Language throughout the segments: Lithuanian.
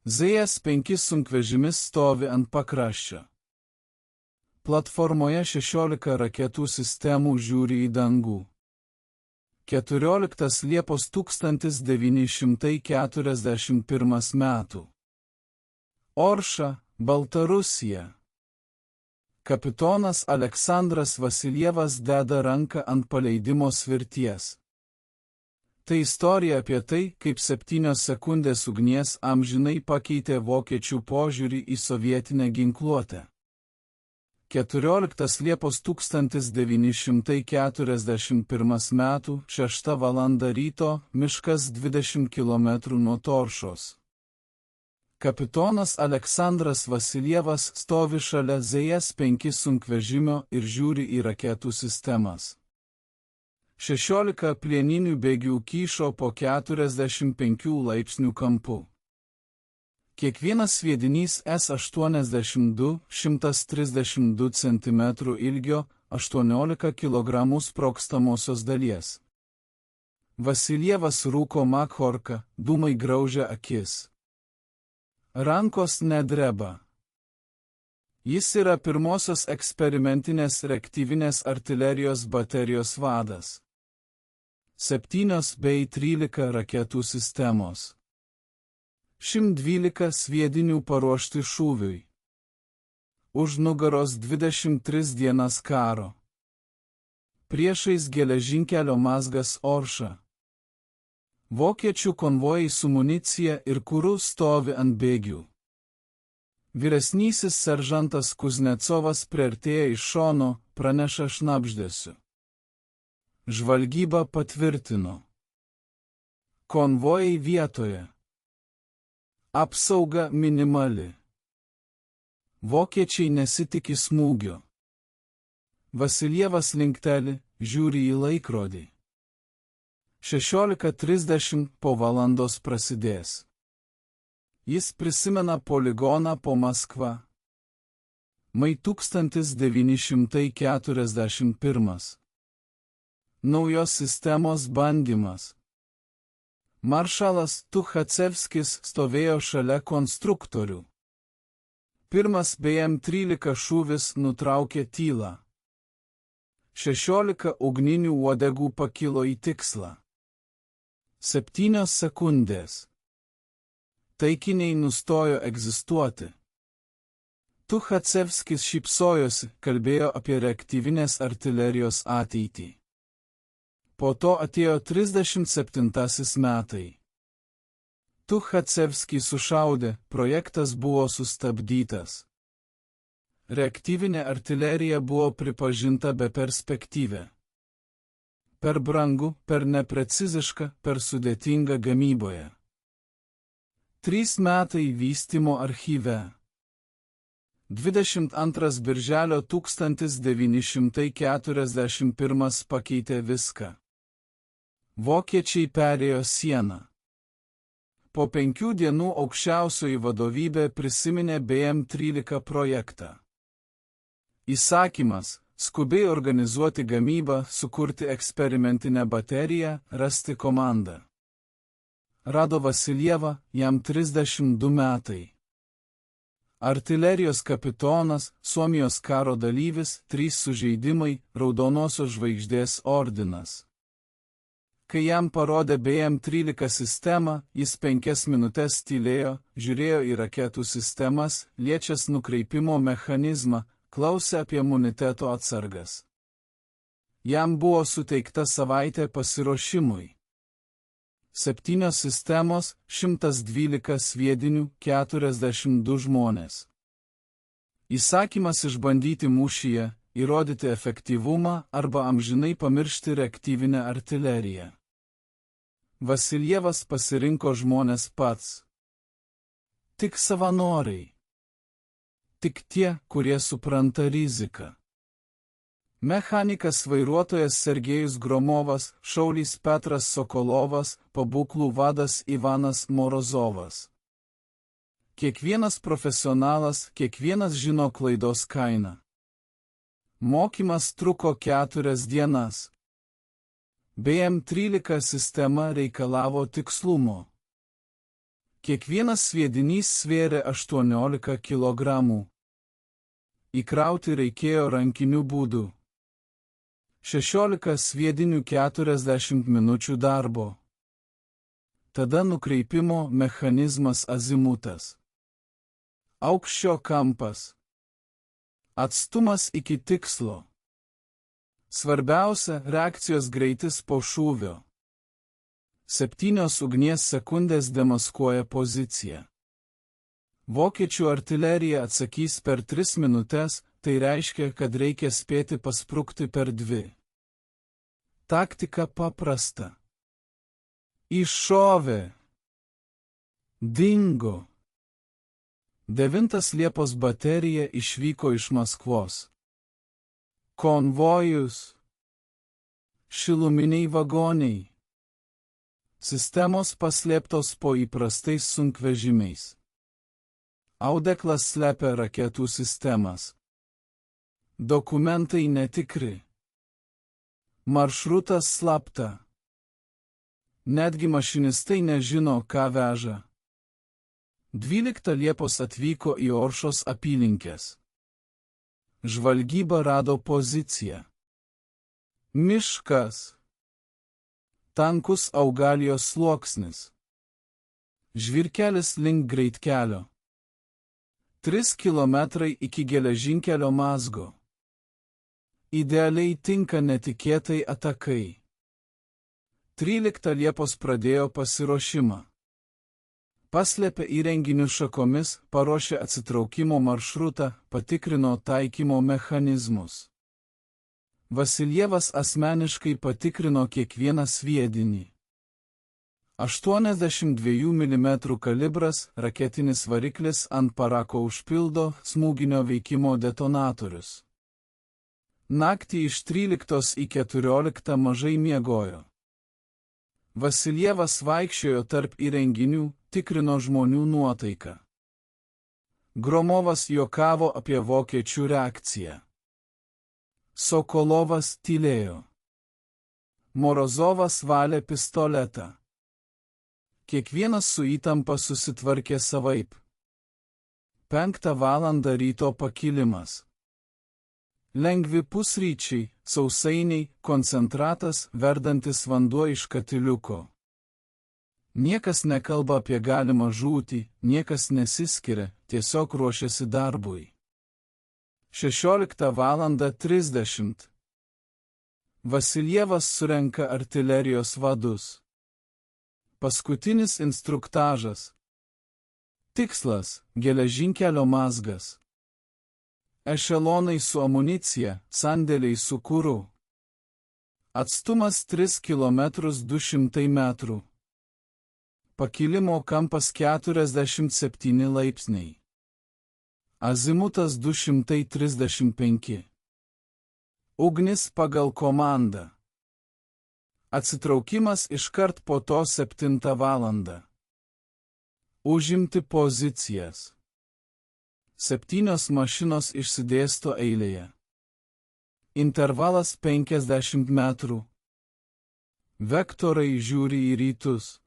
ZS-5 sunkvežimis stovi ant pakraščio. Platformoje 16 raketų sistemų žiūri į dangų. 14 Liepos 1941 metų. Orša, Baltarusija. Kapitonas Aleksandras Vasiljevas deda ranką ant paleidimo svirties. Tai istorija apie tai, kaip 7 sekundės ugnies amžinai pakeitė vokiečių požiūrį į sovietinę ginkluotę. 14 Liepos 1941 metų 6 valanda ryto, miškas 20 km nuo Toršos. Kapitonas Aleksandras Vasiljevas stovi šalia ZS-5 sunkvežimio ir žiūri į raketų sistemas. 16 plieninių bėgių kyšo po 45 laipsnių kampu. Kiekvienas sviedinys S-82 132 cm ilgio, 18 kg sprogstamosios dalies. Vasiljevas rūko makhorką, dūmai graužia akis. Rankos nedreba. Jis yra pirmosios eksperimentinės reaktyvinės artilerijos baterijos vadas. 7 bei 13 raketų sistemos. 112 sviedinių paruošti šūviui. Už nugaros 23 dienas karo. Priešais geležinkelio mazgas Orša. Vokiečių konvojai su municija ir kuru stovi ant bėgių. Vyresnysis seržantas Kuznecovas priartėja iš šono, praneša šnabždesiu. Žvalgyba patvirtino. Konvojai vietoje. Apsauga minimali. Vokiečiai nesitiki smūgio. Vasiljevas linkteli, žiūri į laikrodį. 16:30 po valandos prasidės. Jis prisimena poligoną po Maskvą. Mai 1941. Naujos sistemos bandymas. Maršalas Tuchacevskis stovėjo šalia konstruktorių. Pirmas BM-13 šūvis nutraukė tylą. 16 ugninių uodegų pakilo į tikslą. 7 sekundės. Taikiniai nustojo egzistuoti. Tuchacevskis šypsojosi, kalbėjo apie reaktyvinės artilerijos ateitį. Po to atėjo 37 metai. Tuchacevskį sušaudė, projektas buvo sustabdytas. Reaktyvinė artilerija buvo pripažinta beperspektyvė. Per brangu, per nepreciziška, per sudėtinga gamyboje. 3 metai vystymo archyve. 22 birželio 1941 pakeitė viską. Vokiečiai perėjo sieną. Po 5 dienų aukščiausioji vadovybė prisiminė BM-13 projektą. Įsakymas – skubiai organizuoti gamybą, sukurti eksperimentinę bateriją, rasti komandą. Rado Vasiljevą, jam 32 metai. Artilerijos kapitonas, Suomijos karo dalyvis, 3 sužeidimai, Raudonosios žvaigždės ordinas. Kai jam parodė BM-13 sistemą, jis 5 minutes tylėjo, žiūrėjo į raketų sistemas, liečias nukreipimo mechanizmą, klausė apie imuniteto atsargas. Jam buvo suteikta savaitė pasiruošimui. 7 sistemos, 112 sviedinių, 42 žmonės. Įsakymas išbandyti mūšyje, įrodyti efektyvumą arba amžinai pamiršti reaktyvinę artileriją. Vasiljevas pasirinko žmonės pats. Tik savanoriai. Tik tie, kurie supranta riziką. Mechanikas vairuotojas Sergejus Gromovas, šaulys Petras Sokolovas, pabūklų vadas Ivanas Morozovas. Kiekvienas profesionalas, kiekvienas žino klaidos kainą. Mokymas truko 4 dienas. BM-13 sistema reikalavo tikslumo. Kiekvienas sviedinys svėrė 18 kilogramų. Įkrauti reikėjo rankiniu būdu. 16 sviedinių 40 minučių darbo. Tada nukreipimo mechanizmas azimutas. Aukščio kampas. Atstumas iki tikslo. Svarbiausia – reakcijos greitis po šūvio. 7 ugnies sekundės demaskuoja poziciją. Vokiečių artilerija atsakys per 3 minutes, tai reiškia, kad reikia spėti pasprukti per 2. Taktika paprasta. Iššovė. Dingo. 9 Liepos baterija išvyko iš Maskvos. Konvojus. Šiluminiai vagoniai. Sistemos paslėptos po įprastais sunkvežimiais. Audeklas slepia raketų sistemas. Dokumentai netikri. Maršrutas slapta. Netgi mašinistai nežino, ką veža. 12 Liepos atvyko į Oršos apylinkes. Žvalgyba rado poziciją. Miškas. Tankus augalijos sluoksnis. Žvyrkelis link greitkelio. 3 kilometrai iki geležinkelio mazgo. Idealiai tinka netikėtai atakai. 13 Liepos pradėjo pasiruošimą. Paslėpė įrenginių šakomis, paruošė atsitraukimo maršrutą, patikrino taikymo mechanizmus. Vasiljevas asmeniškai patikrino kiekvieną sviedinį. 82 mm kalibras raketinis variklis ant parako užpildo smūginio veikimo detonatorius. Naktį iš 13 į 14 mažai miegojo. Vasiljevas vaikščiojo tarp įrenginių, tikrino žmonių nuotaiką. Gromovas juokavo apie vokiečių reakciją. Sokolovas tylėjo. Morozovas valė pistoletą. Kiekvienas su įtampa susitvarkė savaip. 5 valandą ryto pakilimas. Lengvi pusryčiai, sausainiai, koncentratas, verdantis vanduo iš katiliuko. Niekas nekalba apie galimą žūtį, niekas nesiskiria, tiesiog ruošiasi darbui. 16:30. Vasiljevas surenka artilerijos vadus. Paskutinis instruktažas. Tikslas – geležinkelio mazgas. Ešelonai su amunicija, sandėliai su kuru. Atstumas 3 km 200 metrų. Pakilimo kampas 47 laipsniai. Azimutas 235. Ugnis pagal komandą. Atsitraukimas iškart po to 7 valandą. Užimti pozicijas. 7 mašinos išsidėsto eilėje. Intervalas 50 metrų. Vektorai žiūri į rytus.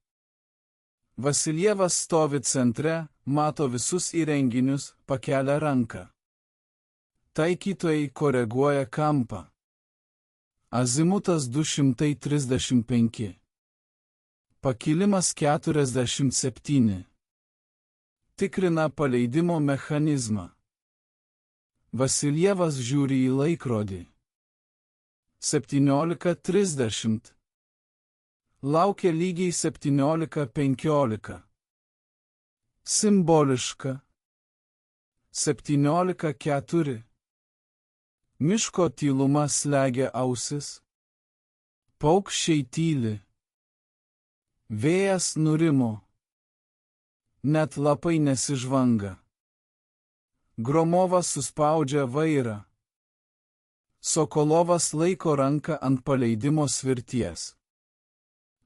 Vasiljevas stovi centre, mato visus įrenginius, pakelia ranką. Taikytojai koreguoja kampą. Azimutas 235. Pakilimas 47. Tikrina paleidimo mechanizmą. Vasiljevas žiūri į laikrodį. 17:30. Laukia lygiai 17:15. Simboliška. 17:04. Miško tyluma slegia ausis. Paukščiai tyli. Vėjas nurimo. Net lapai nesižvanga. Gromovas suspaudžia vairą. Sokolovas laiko ranką ant paleidimo svirties.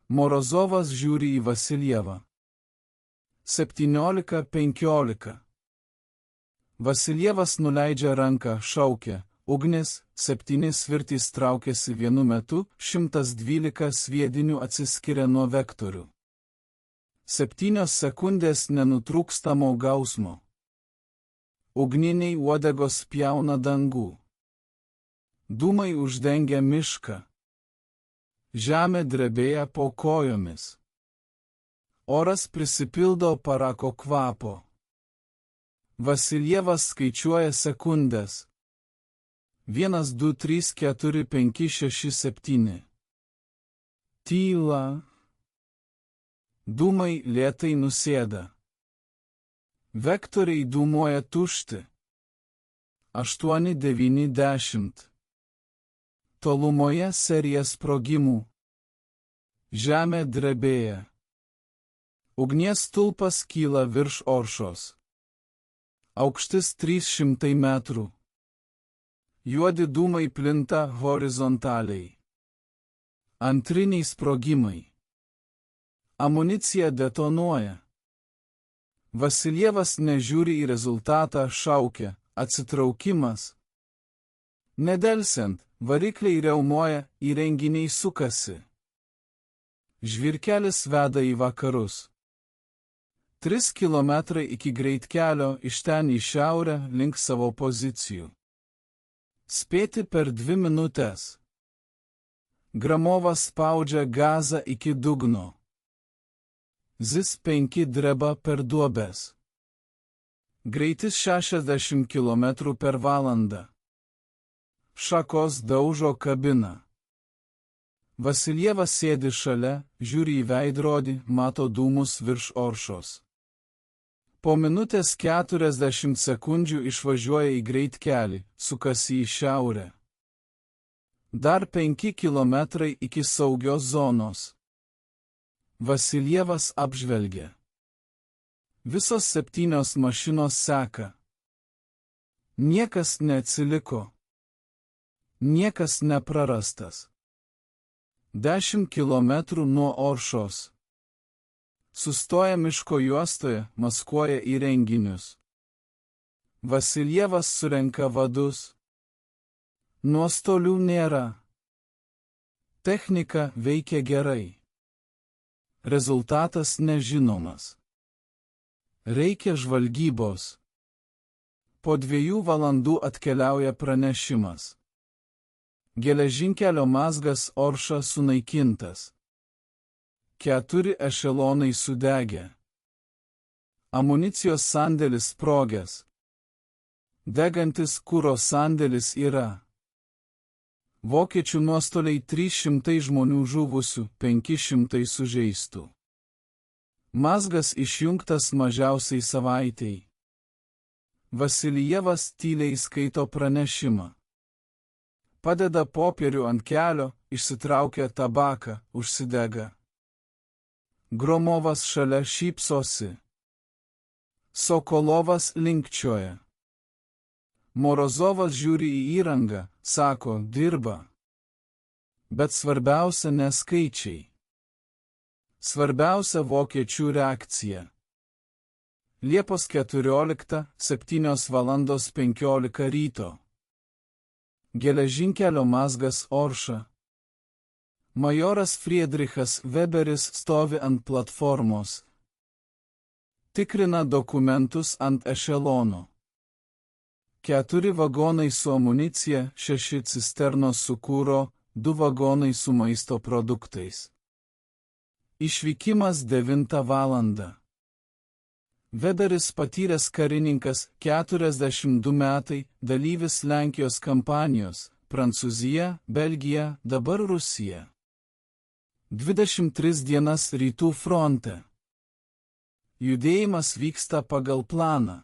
Morozovas žiūri į Vasiljevą. 17:15. Vasiljevas nuleidžia ranką, šaukia. Ugnis, 7 svirtys traukiasi vienu metu, 112 sviedinių atsiskiria nuo vektorių. 7 sekundės nenutrūkstamo gausmo. Ugniniai uodegos pjauna dangų. Dūmai uždengia mišką. Žemė drebėja po kojomis. Oras prisipildo parako kvapo. Vasiljevas skaičiuoja sekundės. 1, 2, 3, 4, 5, 6, 7. Tyla. Dūmai lėtai nusėda. Vektoriai dūmuoja tušti. 8, 9, 10. Tolumoje serija sprogimų. Žemė drebėja. Ugnies stulpas kyla virš Oršos. Aukštis 300 metrų. Juodi dūmai plinta horizontaliai. Antriniai sprogimai. Amunicija detonuoja. Vasiljevas nežiūri į rezultatą, šaukia: atsitraukimas. Nedelsiant, varikliai riaumoja, įrenginiai sukasi. Žvyrkelis veda į vakarus. 3 kilometrai iki greitkelio, iš ten į šiaurę link savo pozicijų. Spėti per 2 minutės. Gramovas spaudžia gazą iki dugno. ZIS-5 dreba per duobes. Greitis 60 km per valandą. Šakos daužo kabiną. Vasiljevas sėdi šalia, žiūri į veidrodį, mato dūmus virš Oršos. Po minutės 40 sekundžių išvažiuoja į greitkelį, sukasi į šiaurę. Dar 5 kilometrai iki saugios zonos. Vasiljevas apžvelgia. Visos 7 mašinos seka. Niekas neatsiliko. Niekas neprarastas. 10 kilometrų nuo Oršos. Sustoja miško juostoje, maskuoja įrenginius. Vasiljevas surenka vadus. Nuostolių nėra. Technika veikia gerai. Rezultatas nežinomas. Reikia žvalgybos. Po 2 valandų atkeliauja pranešimas. Geležinkelio mazgas Orša sunaikintas. 4 ešelonai sudegė. Amunicijos sandėlis sprogęs. Degantis kuro sandėlis yra. Vokiečių nuostoliai 300 žmonių žuvusių, 500 sužeistų. Mazgas išjungtas mažiausiai savaitei. Vasiljevas tyliai skaito pranešimą. Padeda popierių ant kelio, išsitraukia tabaką, užsidega. Gromovas šalia šypsosi. Sokolovas linkčioja. Morozovas žiūri į įrangą, sako, dirba. Bet svarbiausia ne skaičiai. Svarbiausia vokiečių reakcija. Liepos 14, 7:15 ryto. Geležinkelio mazgas Orša. Majoras Friedrichas Weberis stovi ant platformos. Tikrina dokumentus ant ešelono. 4 vagonai su amunicija, 6 cisternos su kuro, 2 vagonai su maisto produktais. Išvykimas 9 valandą. Weberis patyręs karininkas, 42 metai, dalyvis Lenkijos kampanijos, Prancūzija, Belgija, dabar Rusija. 23 dienas rytų fronte. Judėjimas vyksta pagal planą.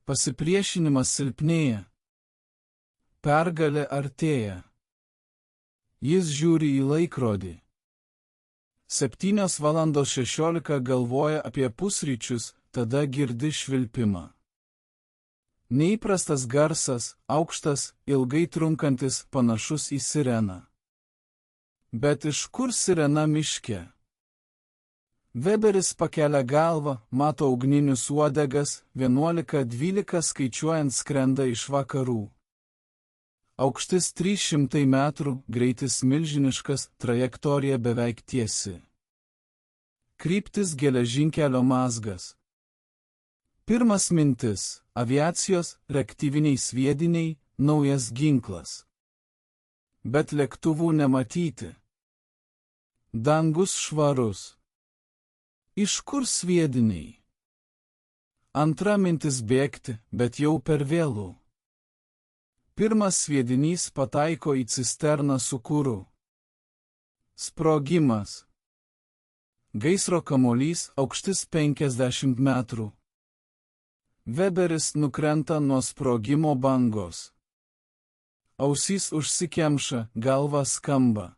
Pasipriešinimas silpnėja. Pergalė artėja. Jis žiūri į laikrodį. 7:16 galvoja apie pusryčius, tada girdi švilpimą. Neįprastas garsas, aukštas, ilgai trunkantis, panašus į sireną. Bet iš kur sirena miške? Weberis pakelia galvą, mato ugninius uodegas, 11-12 skaičiuojant skrenda iš vakarų. Aukštis 300 metrų, greitis milžiniškas, trajektorija beveik tiesi. Kryptis geležinkelio mazgas. Pirmas mintis – aviacijos, reaktyviniai sviediniai, naujas ginklas. Bet lėktuvų nematyti. Dangus švarus. Iš kur sviediniai? Antra mintis – bėgti, bet jau per vėlų. Pirmas sviedinys pataiko į cisterną su kuru. Sprogimas. Gaisro kamuolys aukštis 50 metrų. Weberis nukrenta nuo sprogimo bangos. Ausys užsikemša, galva skamba.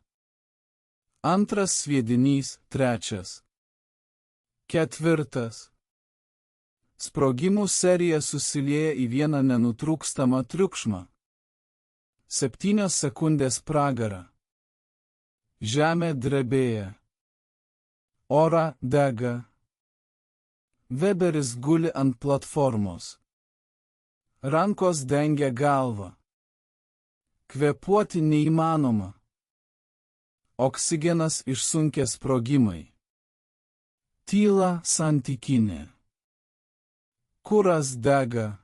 Antras sviedinys, trečias. Ketvirtas. Sprogimų serija susilieja į vieną nenutrūkstamą triukšmą. 7 sekundės pragarą. Žemė drebėja. Ora dega. Weberis guli ant platformos. Rankos dengia galvą. Kvėpuoti neįmanoma. Oksigenas išsunkia sprogimai. Tyla santykinė. Kuras dega.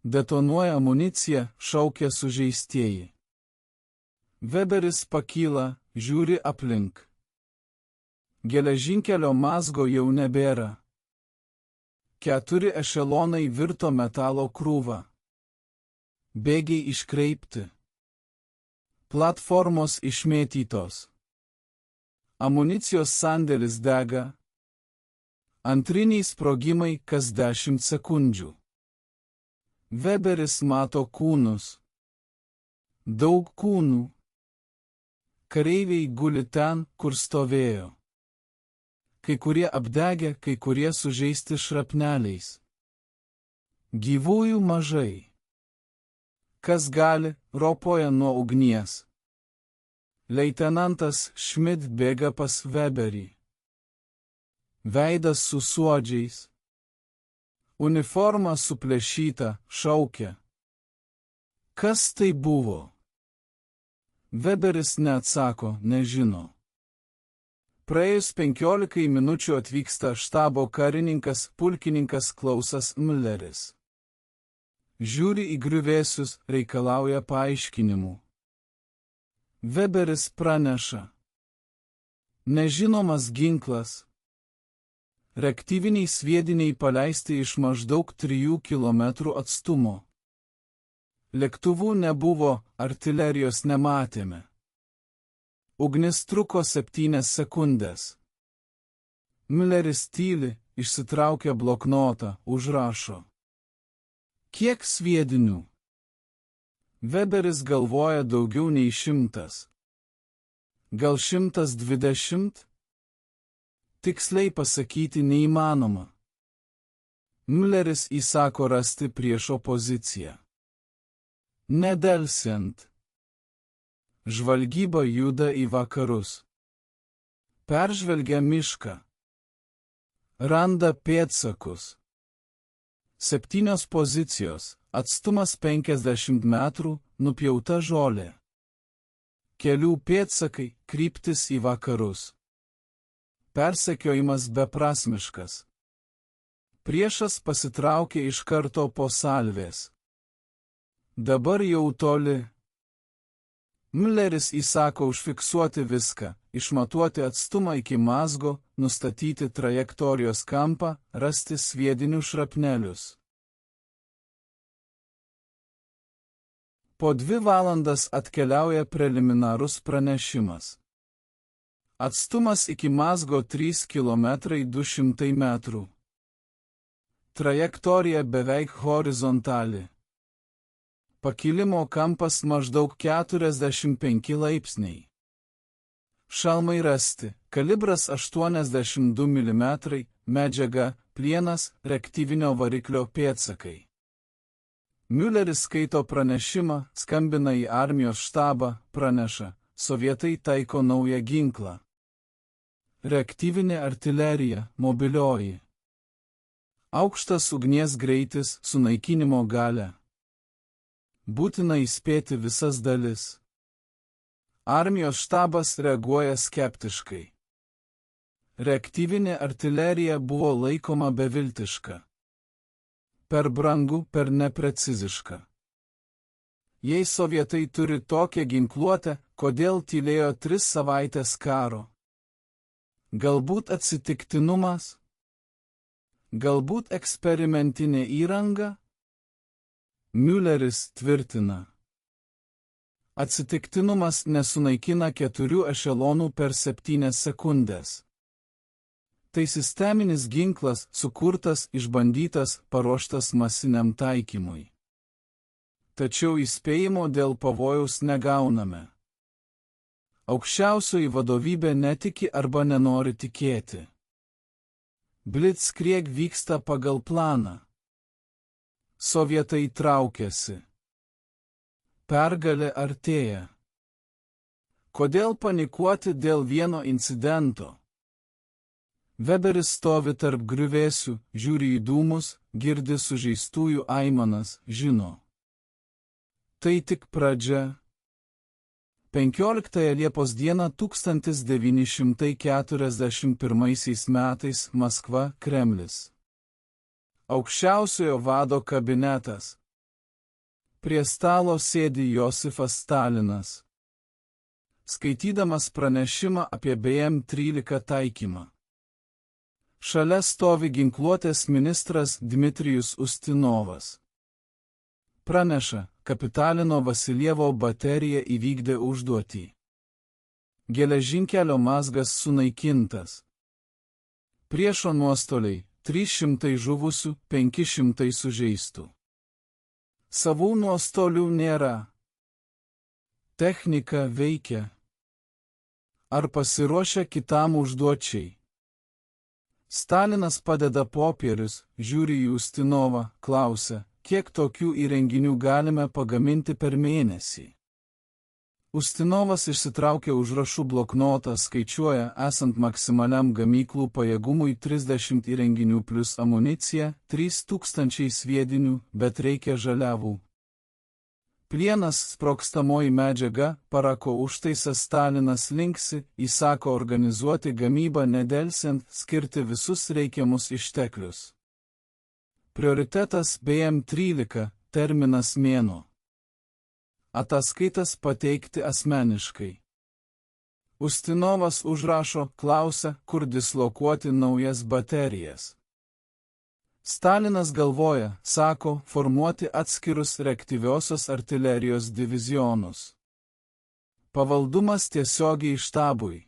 Detonuoja amunicija, šaukia sužeistieji. Weberis pakyla, žiūri aplink. Geležinkelio mazgo jau nebėra. 4 ešelonai virto metalo krūva. Bėgiai iškreipti. Platformos išmėtytos. Amunicijos sandėlis dega. Antriniai sprogimai kas 10 sekundžių. Weberis mato kūnus. Daug kūnų. Kareiviai guli ten, kur stovėjo. Kai kurie apdegę, kai kurie sužeisti šrapneliais. Gyvųjų mažai. Kas gali, ropoja nuo ugnies. Leitenantas Schmidt bėga pas Weberį. Veidas su suodžiais. Uniforma suplėšyta, šaukia. Kas tai buvo? Weberis neatsako, nežino. Praėjus 15 minučių atvyksta štabo karininkas pulkininkas Klausas Mülleris. Žiūri į griuvėsius, reikalauja paaiškinimų. Weberis praneša. Nežinomas ginklas. Reaktyviniai sviediniai paleisti iš maždaug 3 km atstumo. Lėktuvų nebuvo, artilerijos nematėme. Ugnis truko 7 sekundės. Mülleris tyli, išsitraukia bloknotą, užrašo. Kiek sviedinių? Weberis galvoja daugiau nei 100. Gal 120? Tiksliai pasakyti neįmanoma. Mülleris įsako rasti priešo poziciją. Nedelsiant. Žvalgyba juda į vakarus. Peržvelgia mišką. Randa pėdsakus. 7 pozicijos, atstumas 50 metrų, nupjauta žolė. Kelių pėdsakai, kryptis į vakarus. Persekiojimas beprasmiškas. Priešas pasitraukė iš karto po salvės. Dabar jau toli. Mülleris įsako užfiksuoti viską, išmatuoti atstumą iki mazgo, nustatyti trajektorijos kampą, rasti sviedinių šrapnelius. Po 2 valandas atkeliauja preliminarus pranešimas. Atstumas iki mazgo 3 km 200 metrų. Trajektorija beveik horizontali. Pakilimo kampas maždaug 45 laipsniai. Šalmai rasti, kalibras 82 mm, medžiaga, plienas, reaktyvinio variklio pėdsakai. Mülleris skaito pranešimą, skambina į armijos štabą, praneša, sovietai taiko naują ginklą. Reaktyvinė artilerija, mobilioji. Aukštas ugnies greitis, sunaikinimo galia. Būtina įspėti visas dalis. Armijos štabas reaguoja skeptiškai. Reaktyvinė artilerija buvo laikoma beviltiška. Per brangu, per nepreciziška. Jei sovietai turi tokią ginkluotę, kodėl tylėjo 3 savaitės karo? Galbūt atsitiktinumas? Galbūt eksperimentinė įranga? Mülleris tvirtina. Atsitiktinumas nesunaikina 4 ešelonų per 7 sekundės. Tai sisteminis ginklas, sukurtas, išbandytas, paruoštas masiniam taikymui. Tačiau įspėjimo dėl pavojaus negauname. Aukščiausioji vadovybė netiki arba nenori tikėti. Blitzkrieg vyksta pagal planą. Sovietai traukiasi. Pergalė artėja. Kodėl panikuoti dėl vieno incidento? Weberis stovi tarp griuvėsių, žiūri į dūmus, girdi sužeistųjų aimanas, žino. Tai tik pradžia. 15 Liepos dieną 1941 metais Maskva, Kremlis. Aukščiausiojo vado kabinetas. Prie stalo sėdi Josifas Stalinas. Skaitydamas pranešimą apie BM-13 taikymą. Šalia stovi ginkluotės ministras Dmitrijus Ustinovas. Praneša, Kapitalino Vasiljevo baterija įvykdė užduotį. Geležinkelio mazgas sunaikintas. Priešo nuostoliai 300 žuvusių, 500 sužeistų. Savų nuostolių nėra. Technika veikia. Ar pasiruošę kitam užduočiai? Stalinas padeda popierius, žiūri į Ustinovą, klausia, kiek tokių įrenginių galime pagaminti per mėnesį. Ustinovas išsitraukia užrašų bloknotą, skaičiuoja, esant maksimaliam gamyklų pajėgumui 30 įrenginių plus amunicija, 3000 sviedinių, bet reikia žaliavų. Plienas, sprogstamoji medžiaga, parako užtaisas. Stalinas linksi, įsako organizuoti gamybą nedelsiant, skirti visus reikiamus išteklius. Prioritetas BM-13, terminas mėnuo. Ataskaitas pateikti asmeniškai. Ustinovas užrašo, klausia, kur dislokuoti naujas baterijas. Stalinas galvoja, sako, formuoti atskirus reaktyviosios artilerijos divizionus. Pavaldumas tiesiogiai štabui.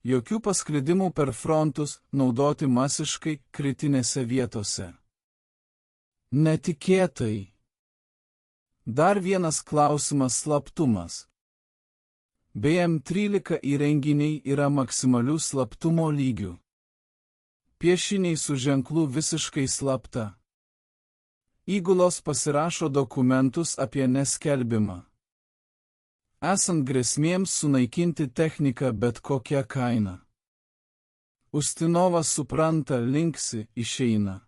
Jokių pasklidimų per frontus, naudoti masiškai kritinėse vietose. Netikėtai. Dar vienas klausimas – slaptumas. BM-13 įrenginiai yra maksimalių slaptumo lygių. Piešiniai su ženklu visiškai slapta. Įgulos pasirašo dokumentus apie neskelbimą. Esant grėsmėms sunaikinti techniką bet kokią kainą. Ustinovas supranta, linksi, išeina.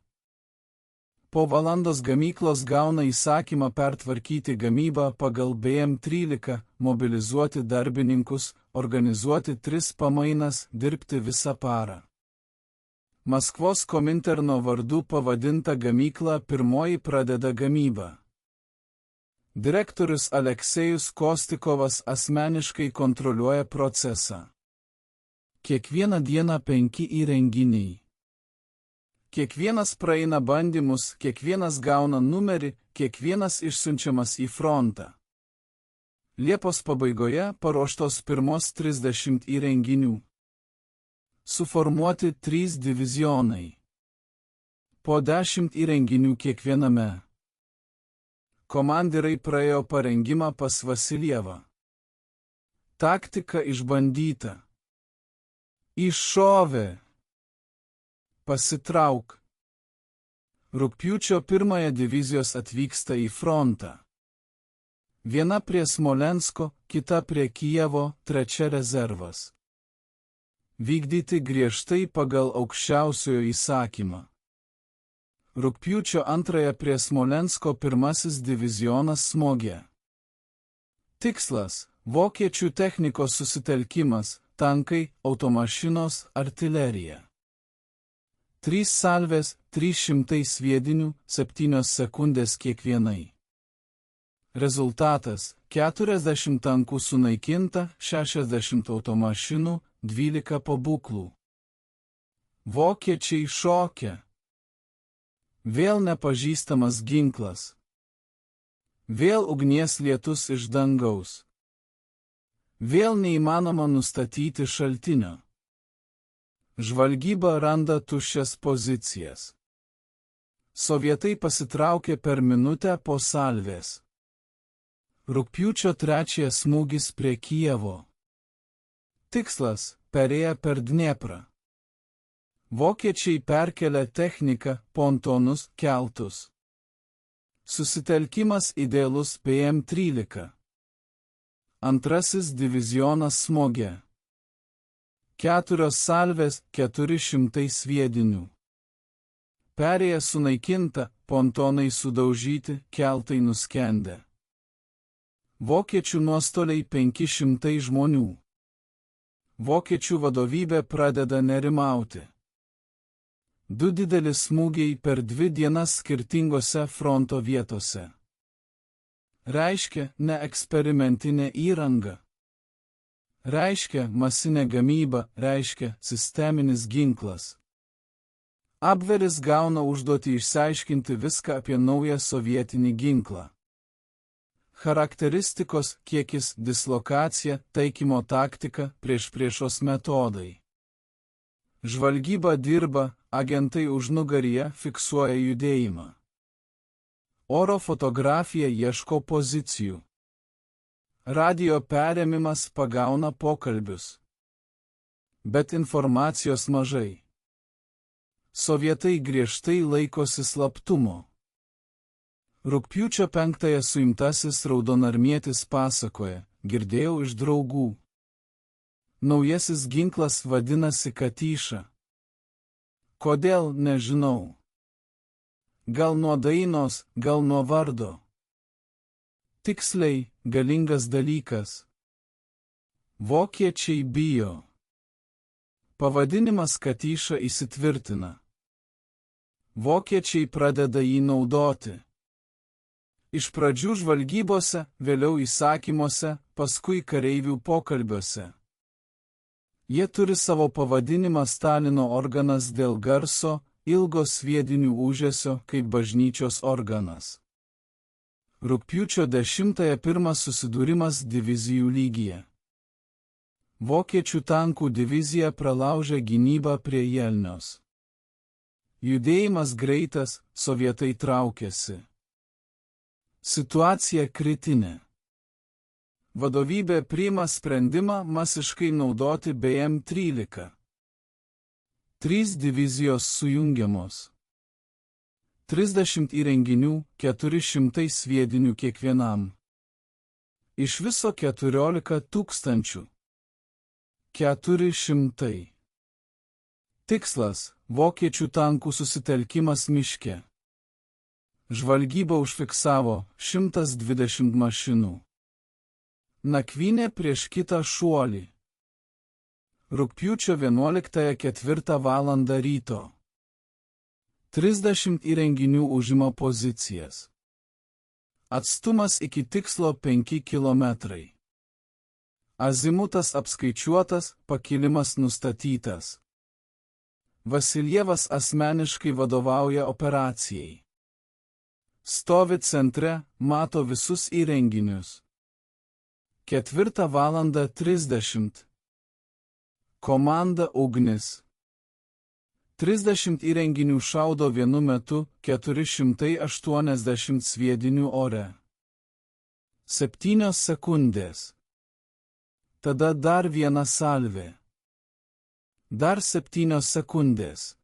Po valandos gamyklos gauna įsakymą pertvarkyti gamybą pagal BM-13, mobilizuoti darbininkus, organizuoti 3 pamainas, dirbti visą parą. Maskvos Kominterno vardu pavadinta gamykla pirmoji pradeda gamybą. Direktorius Aleksejus Kostikovas asmeniškai kontroliuoja procesą. Kiekvieną dieną 5 įrenginiai. Kiekvienas praeina bandymus, kiekvienas gauna numerį, kiekvienas išsiunčiamas į frontą. Liepos pabaigoje paruoštos pirmos 30 įrenginių. Suformuoti 3 divizionai. Po 10 įrenginių kiekviename. Komandirai praėjo parengimą pas Vasiljevą. Taktika išbandyta. Iššovė. Pasitrauk. Rugpjūčio 1 divizijos atvyksta į frontą. Viena prie Smolensko, kita prie Kijevo, 3 rezervas. Vykdyti griežtai pagal aukščiausiojo įsakymą. Rugpjūčio 2 prie Smolensko 1 divizionas smogė. Tikslas – vokiečių technikos susitelkimas, tankai, automašinos, artilerija. 3 salvės, 300 sviedinių, 7 sekundės kiekvienai. Rezultatas – 40 tankų sunaikinta, 60 automašinų, 12 pabūklų. Vokiečiai šokia. Vėl nepažįstamas ginklas. Vėl ugnies lietus iš dangaus. Vėl neįmanoma nustatyti šaltinio. Žvalgyba randa tuščias pozicijas. Sovietai pasitraukė per minutę po salvės. Rugpjūčio 3 smūgis prie Kijevo. Tikslas – perėję per Dnieprą. Vokiečiai perkelia techniką, pontonus, keltus. Susitelkimas idealus PM-13. Antrasis divizionas smogė. 4 salvės, 400 sviedinių. Perėja sunaikinta, pontonai sudaužyti, keltai nuskendę. Vokiečių nuostoliai 500 žmonių. Vokiečių vadovybė pradeda nerimauti. 2 dideli smūgiai per 2 dienas skirtingose fronto vietose. Reiškia ne eksperimentinė įranga. Reiškia masinė gamyba, reiškia sisteminis ginklas. Abveris gauna užduotį išsiaiškinti viską apie naują sovietinį ginklą. Charakteristikos, kiekis, dislokacija, taikymo taktika, priešpriešos metodai. Žvalgyba dirba, agentai užnugaryje fiksuoja judėjimą. Oro fotografija ieško pozicijų. Radio perėmimas pagauna pokalbius. Bet informacijos mažai. Sovietai griežtai laikosi slaptumo. Rugpjūčio 5 suimtasis raudonarmietis pasakoja, girdėjau iš draugų. Naujasis ginklas vadinasi Katyša. Kodėl, nežinau. Gal nuo dainos, gal nuo vardo. Tiksliai, galingas dalykas. Vokiečiai bijo. Pavadinimas Katyša įsitvirtina. Vokiečiai pradeda jį naudoti. Iš pradžių žvalgybose, vėliau įsakymuose, paskui kareivių pokalbiuose. Jie turi savo pavadinimą Stalino organas dėl garso, ilgo sviedinių ūžesio kaip bažnyčios organas. Rugpjūčio 10 pirmas susidūrimas divizijų lygyje. Vokiečių tankų divizija pralaužė gynybą prie Jelnios. Judėjimas greitas, sovietai traukėsi. Situacija kritinė. Vadovybė priima sprendimą masiškai naudoti BM-13. 3 divizijos sujungiamos. 30 įrenginių, 400 sviedinių kiekvienam. Iš viso 14 000. 400. Tikslas – vokiečių tankų susitelkimas miške. Žvalgyba užfiksavo 120 mašinų. Nakvynė prieš kitą šuolį. Rugpjūčio 11:04 valandą ryto. 30 įrenginių užima pozicijas. Atstumas iki tikslo 5 km. Azimutas apskaičiuotas, pakilimas nustatytas. Vasiljevas asmeniškai vadovauja operacijai. Stovi centre, mato visus įrenginius. 4:30. Komanda ugnis. 30 įrenginių šaudo vienu metu, 480 sviedinių ore. 7 sekundės. Tada dar viena salvė. Dar 7 sekundės.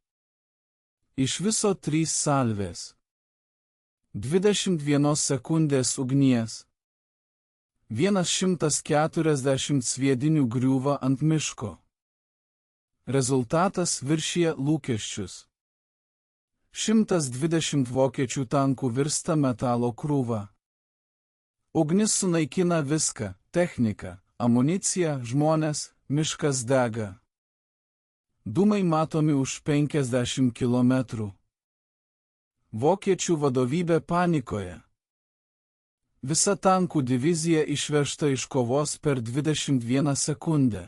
Iš viso 3 salvės. 21 sekundės ugnies. 140 sviedinių griūva ant miško. Rezultatas viršija lūkesčius. 120 vokiečių tankų virsta metalo krūva. Ugnis sunaikina viską – techniką, amuniciją, žmones, Miškas dega. Dūmai matomi už 50 km. Vokiečių vadovybė panikoje. Visa tankų divizija išvežta iš kovos per 21 sekundę.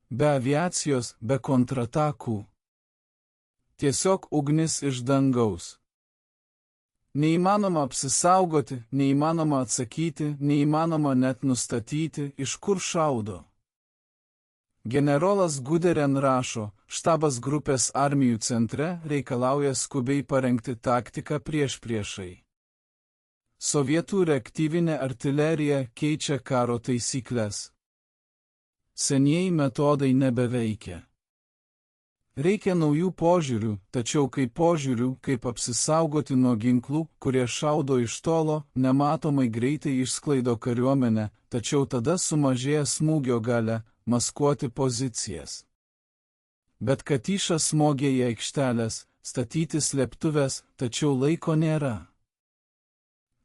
Be aviacijos, be kontratakų. Tiesiog ugnis iš dangaus. Neįmanoma apsisaugoti, neįmanoma atsakyti, neįmanoma net nustatyti, iš kur šaudo. Generolas Guderian rašo, štabas grupės armijų centre reikalauja skubiai parengti taktiką priešpriešai. Sovietų reaktyvinė artilerija keičia karo taisyklės. Senieji metodai nebeveikia. Reikia naujų požiūrių, tačiau kaip požiūrių, kaip apsisaugoti nuo ginklų, kurie šaudo iš tolo, nematomai greitai išsklaido kariuomenę, tačiau tada sumažėja smūgio galia, maskuoti pozicijas. Bet Katyša smogė į aikštelės, statyti slėptuves, tačiau laiko nėra.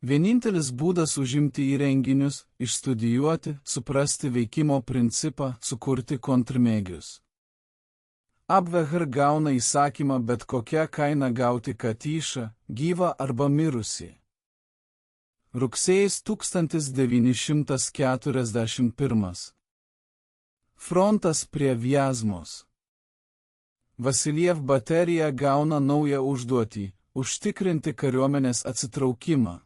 Vienintelis būdas užimti įrenginius, išstudijuoti, suprasti veikimo principą, sukurti kontrmėgius. Abwehr gauna įsakymą bet kokią kainą gauti Katyšą, gyvą arba mirusį. Rugsėjis 1941. Frontas prie Viazmos. Vasiljev baterija gauna naują užduotį – užtikrinti kariuomenės atsitraukimą.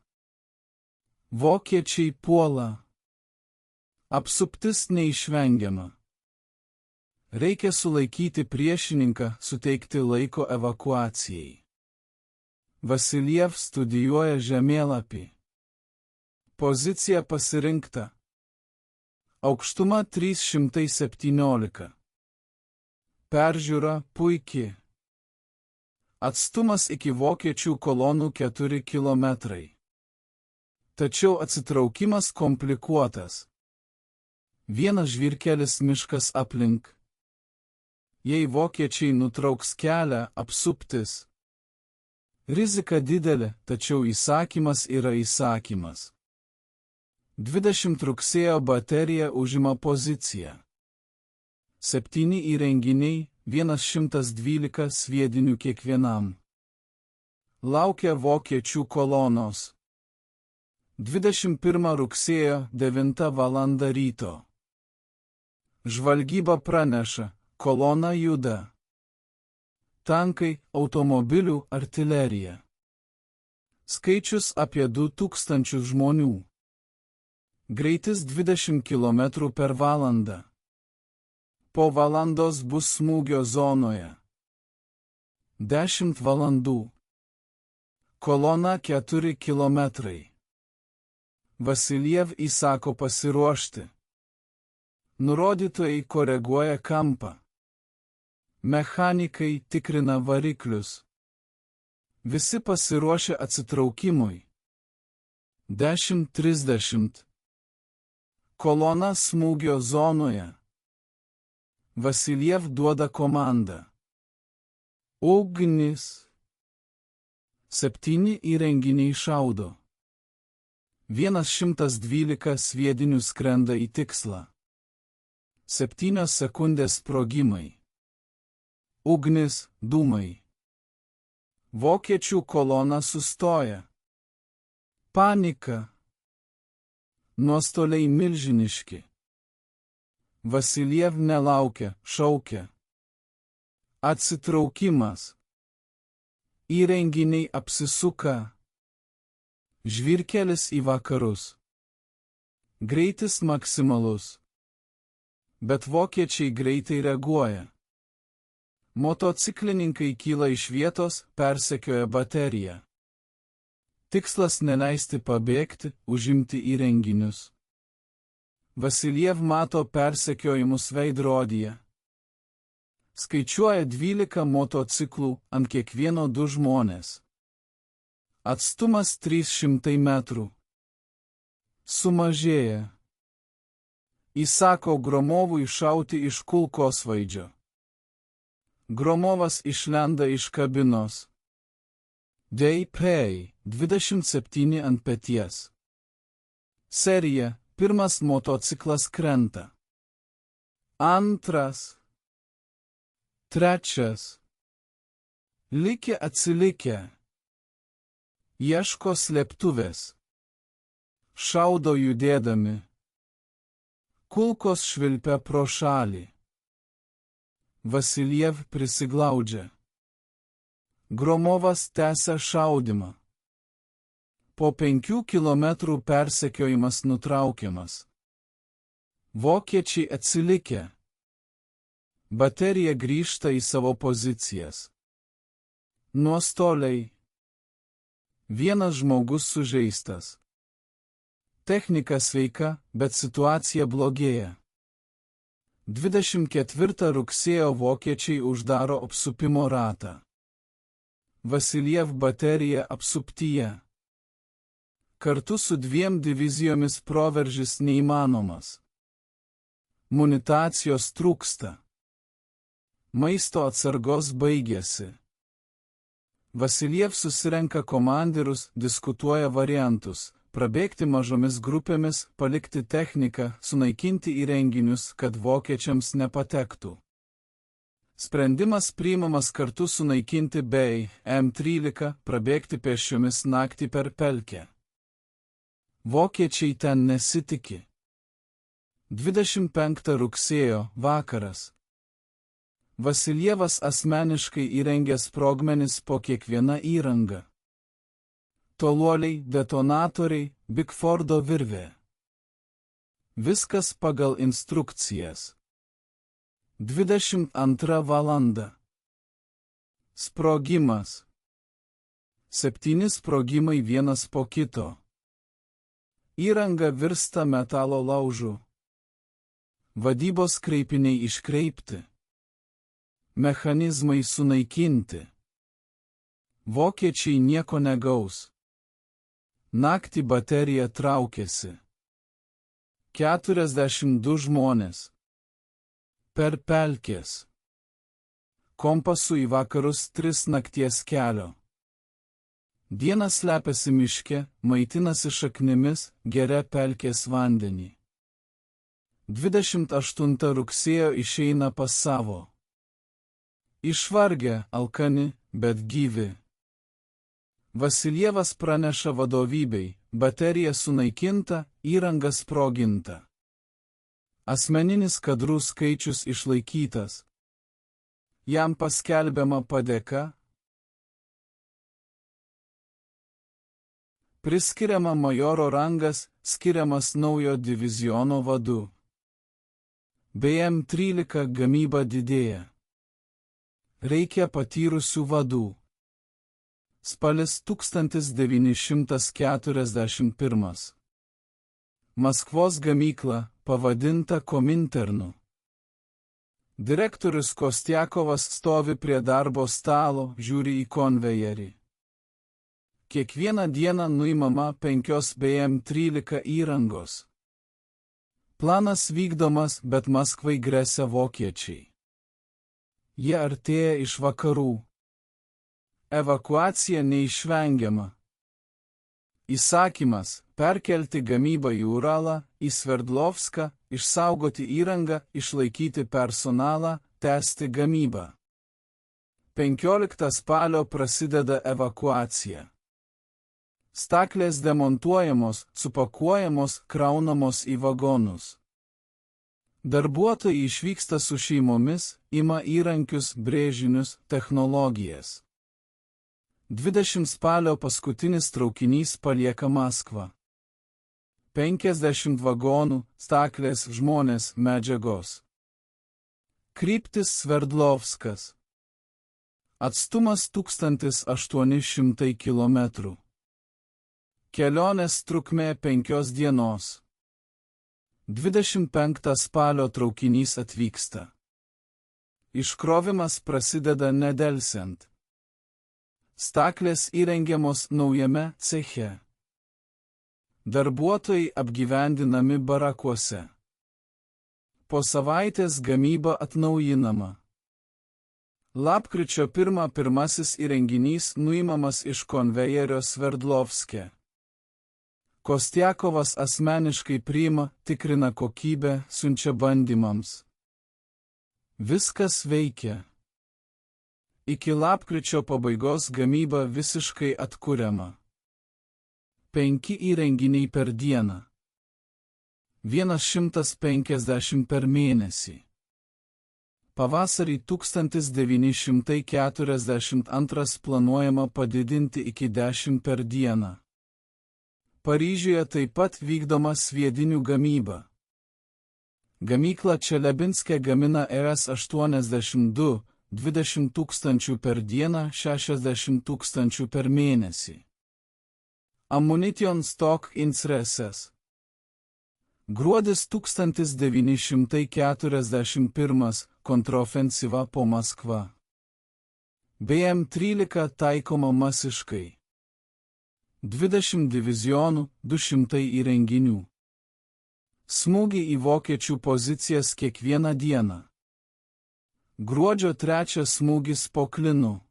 Vokiečiai puola. Apsuptis neišvengiama. Reikia sulaikyti priešininką, suteikti laiko evakuacijai. Vasiljev studijuoja žemėlapį. Pozicija pasirinkta. Aukštuma 317. Peržiūra puiki. Atstumas iki vokiečių kolonų 4 km. Tačiau atsitraukimas komplikuotas. Vienas žvyrkelis miškas aplink. Jei vokiečiai nutrauks kelią, apsuptis. Rizika didelė, tačiau įsakymas yra įsakymas. 20 rugsėjo baterija užima poziciją. 7 įrenginiai, 112 sviedinių kiekvienam. Laukia vokiečių kolonos. 21 rugsėjo 9 val. Ryto. Žvalgyba praneša, kolona juda. Tankai, automobilių, artilerija. Skaičius apie 2000 žmonių. Greitis 20 km per valandą. Po valandos bus smūgio zonoje. 10 valandų. Kolona 4 km. Vasiljev įsako pasiruošti. Nurodytojai koreguoja kampą. Mechanikai tikrina variklius. Visi pasiruošę atsitraukimui. 10:30. Kolona smūgio zonoje. Vasiljev duoda komandą. Ugnis. 7 įrenginiai šaudo. 112 sviedinių skrenda į tikslą. 7 sekundės sprogimai. Ugnis, dūmai. Vokiečių kolona sustoja. Panika. Nuostoliai milžiniški. Vasiljev nelaukia, šaukia. Atsitraukimas. Įrenginiai apsisuka. Žvyrkelis į vakarus. Greitis maksimalus. Bet vokiečiai greitai reaguoja. Motociklininkai kyla iš vietos, persekioja bateriją. Tikslas neleisti pabėgti, užimti įrenginius. Vasiljev mato persekiojimus veidrodyje. Skaičiuoja 12 motociklų, ant kiekvieno 2 žmonės. Atstumas 300 metrų. Sumažėja. Įsako Gromovui šauti iš kulkosvaidžio. Gromovas išlenda iš kabinos. DP 27 ant peties. Serija, pirmas motociklas krenta. Antras. Trečias. Likę atsilikę. Ieško slėptuvės. Šaudo judėdami. Kulkos švilpia pro šalį. Vasiljev prisiglaudžia. Gromovas tęsia šaudymą. Po 5 kilometrų persekiojimas nutraukiamas. Vokiečiai atsilikę. Baterija grįžta į savo pozicijas. Nuostoliai. Vienas žmogus sužeistas. Technika sveika, bet situacija blogėja. 24 rugsėjo vokiečiai uždaro apsupimo ratą. Vasiljev baterija apsuptyje. Kartu su 2 divizijomis proveržis neįmanomas. Munitacijos trūksta. Maisto atsargos baigėsi. Vasiljev susirenka komandirus, diskutuoja variantus. Prabėgti mažomis grupėmis, palikti techniką, sunaikinti įrenginius, kad vokiečiams nepatektų. Sprendimas priimamas kartu sunaikinti bei M13, prabėgti pėsčiomis naktį per pelkę. Vokiečiai ten nesitiki. 25 rugsėjo vakaras. Vasiljevas asmeniškai įrengė sprogmenis po kiekvieną įrangą. Toluoliai, detonatoriai, Bigfordo virvė. Viskas pagal instrukcijas. 22 valanda. Sprogimas. 7 sprogimai vienas po kito. Įranga virsta metalo laužu. Vadybos kreipiniai iškreipti. Mechanizmai sunaikinti. Vokiečiai nieko negaus. Naktį baterija traukėsi. 42 žmonės. Per pelkės. Kompasu į vakarus 3 nakties kelio. Dieną slepiasi miške, maitinasi šaknimis, geria pelkės vandenį. 28 rugsėjo išeina pas savo. Išvargę, alkani, bet gyvi. Vasiljevas praneša vadovybei, baterija sunaikinta, įranga sproginta. Asmeninis kadrų skaičius išlaikytas. Jam paskelbiama padėka. Priskiriama majoro rangas, skiriamas naujo diviziono vadu. BM13 gamyba didėja. Reikia patyrusių vadų. Spalis 1941. Maskvos gamykla, pavadinta Kominternu. Direktorius Kostiakovas stovi prie darbo stalo, žiūri į konvejerį. Kiekvieną dieną nuimama 5 BM13 įrangos. Planas vykdomas, bet Maskvai gresia vokiečiai. Jie artėja iš vakarų. Evakuacija neišvengiama. Įsakymas perkelti gamybą į Uralą, į Sverdlovską, išsaugoti įrangą, išlaikyti personalą, tęsti gamybą. 15 spalio prasideda evakuacija. Staklės demontuojamos, supakuojamos, kraunamos į vagonus. Darbuotojai išvyksta su šeimomis, ima įrankius, brėžinius, technologijas. 20 spalio paskutinis traukinys palieka Maskvą. 50 vagonų, staklės, žmonės, medžiagos. Kryptis Sverdlovskas. Atstumas 1800 km. Kelionės trukmė 5 dienos. 25 spalio traukinys atvyksta. Iškrovimas prasideda nedelsiant. Staklės įrengiamos naujame ceche. Darbuotojai apgyvendinami barakuose. Po savaitės gamyba atnaujinama. Lapkričio 1 pirmasis įrenginys nuimamas iš konvejerio Sverdlovske. Kostiakovas asmeniškai priima, tikrina kokybę, siunčia bandymams. Viskas veikia. Iki lapkričio pabaigos gamyba visiškai atkuriama. 5 įrenginiai per dieną. 150 per mėnesį. Pavasarį 1942 planuojama padidinti iki 10 per dieną. Paryžiuje taip pat vykdoma sviedinių gamyba. Gamykla Čeliabinske gamina RS-82, 20 000 per dieną, 60 000 per mėnesį. Ammunition Stock Increases. Gruodis 1941 kontrofensyva po Maskva. BM-13 taikoma masiškai. 20 divizionų, 200 įrenginių. Smūgiai į vokiečių pozicijas kiekvieną dieną. Gruodžio 3 smūgis po Klinu.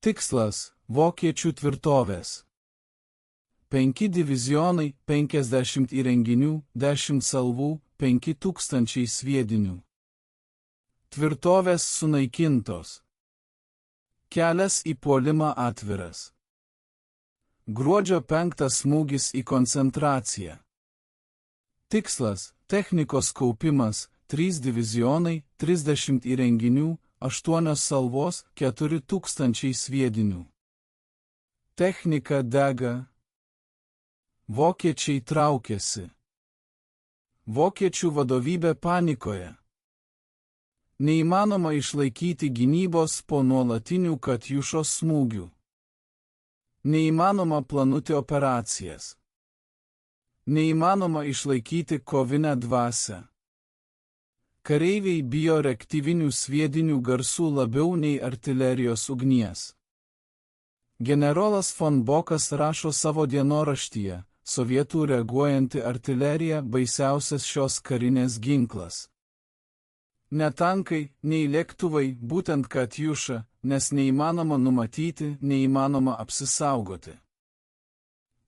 Tikslas – vokiečių tvirtovės. 5 divizionai, 50 įrenginių, 10 salvų, 5000 sviedinių. Tvirtovės sunaikintos. Kelias į puolimą atviras. Gruodžio 5 smūgis į koncentraciją. Tikslas – technikos kaupimas, 3 divizionai, 30 įrenginių, 8 salvos, 4000 sviedinių. Technika dega. Vokiečiai traukiasi. Vokiečių vadovybė panikoje. Neįmanoma išlaikyti gynybos po nuolatinių Katjušos smūgių. Neįmanoma planuoti operacijas. Neįmanoma išlaikyti kovinę dvasią. Kareiviai bijo reaktyvinių sviedinių garsų labiau nei artilerijos ugnies. Generolas von Bokas rašo savo dienoraštyje: Sovietų reaguojanti artilerija baisiausias šios karinės ginklas. Ne tankai, nei lėktuvai, būtent Katjuša, nes neįmanoma numatyti, neįmanoma apsisaugoti.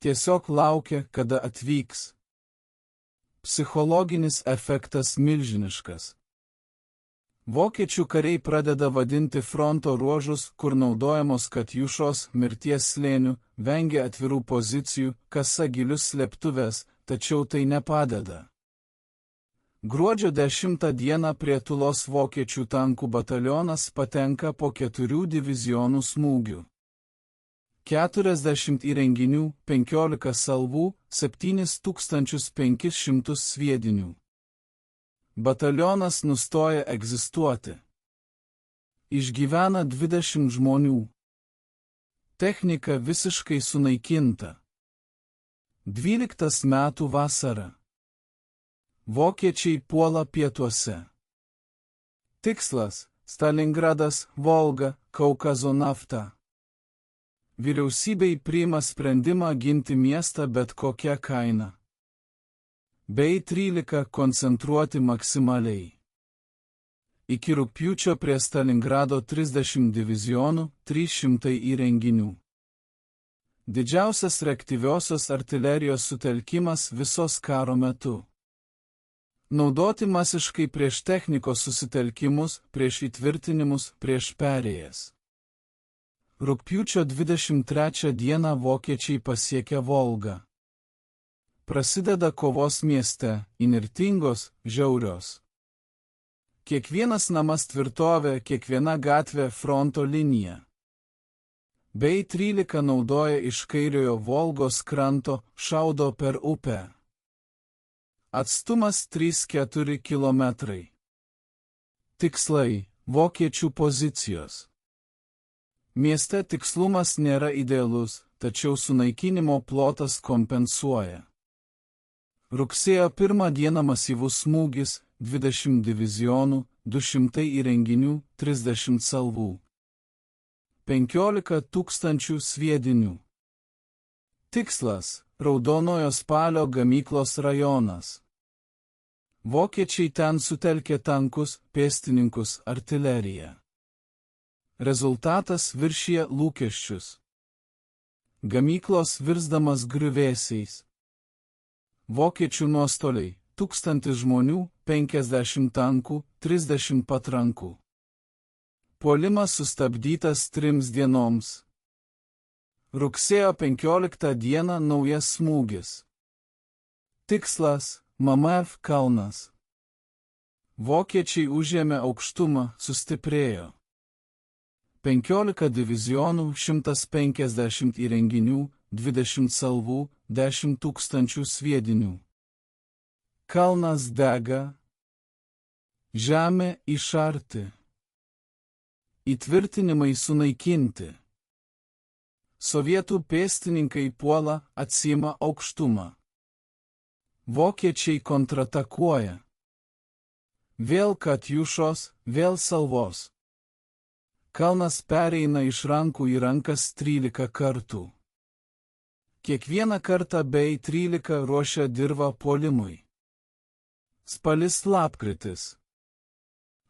Tiesiog laukia, kada atvyks. Psichologinis efektas milžiniškas. Vokiečių kariai pradeda vadinti fronto ruožus, kur naudojamos Katjušos, mirties slėnių, vengia atvirų pozicijų, kasa gilius slėptuves, tačiau tai nepadeda. Gruodžio 10 dieną prie Tulos vokiečių tankų batalionas patenka po 4 divizionų smūgių. 40 įrenginių, 15 salvų, 7500 sviedinių. Batalionas nustoja egzistuoti. Išgyvena 20 žmonių. Technika visiškai sunaikinta. 12 metų vasara. Vokiečiai puola pietuose. Tikslas – Stalingradas, Volga, Kaukazo nafta. Vyriausybei priima sprendimą ginti miestą bet kokią kainą. Bei 13 koncentruoti maksimaliai. Iki rugpjūčio prie Stalingrado 30 divizionų, 300 įrenginių. Didžiausias reaktyviosios artilerijos sutelkimas visos karo metu. Naudoti masiškai prieš technikos susitelkimus, prieš įtvirtinimus, prieš perėjas. Rugpjūčio 23 dieną vokiečiai pasiekia Volgą. Prasideda kovos mieste, įnirtingos, žiaurios. Kiekvienas namas tvirtovė, kiekviena gatvė fronto linija. Bei 13 naudoja iš kairiojo Volgos kranto, šaudo per upę. Atstumas 3–4 kilometrai. Tikslai – vokiečių pozicijos. Mieste tikslumas nėra idealus, tačiau sunaikinimo plotas kompensuoja. Rugsėjo 1 dieną masyvus smūgis, 20 divizionų, 200 įrenginių, 30 salvų. 15 000 sviedinių. Tikslas – Raudonojo Spalio gamyklos rajonas. Vokiečiai ten sutelkė tankus, pėstininkus, artileriją. Rezultatas viršija lūkesčius. Gamyklos virsdamas griuvėsiais. Vokiečių nuostoliai – 1000 žmonių, 50 tankų, 30 patrankų. Puolimas sustabdytas 3 dienoms. Rugsėjo 15 dieną naujas smūgis. Tikslas – MMF kalnas. Vokiečiai užėmė aukštumą, sustiprėjo. 15 divizionų, 150 įrenginių, 20 salvų, 10 000 sviedinių. Kalnas dega. Žemė išarti. Įtvirtinimai sunaikinti. Sovietų pėstininkai puola, atsiima aukštumą. Vokiečiai kontratakuoja. Vėl Katjušos, vėl salvos. Kalnas pereina iš rankų į rankas 13 kartų. Kiekvieną kartą bei 13 ruošia dirvą puolimui. Spalis lapkritis.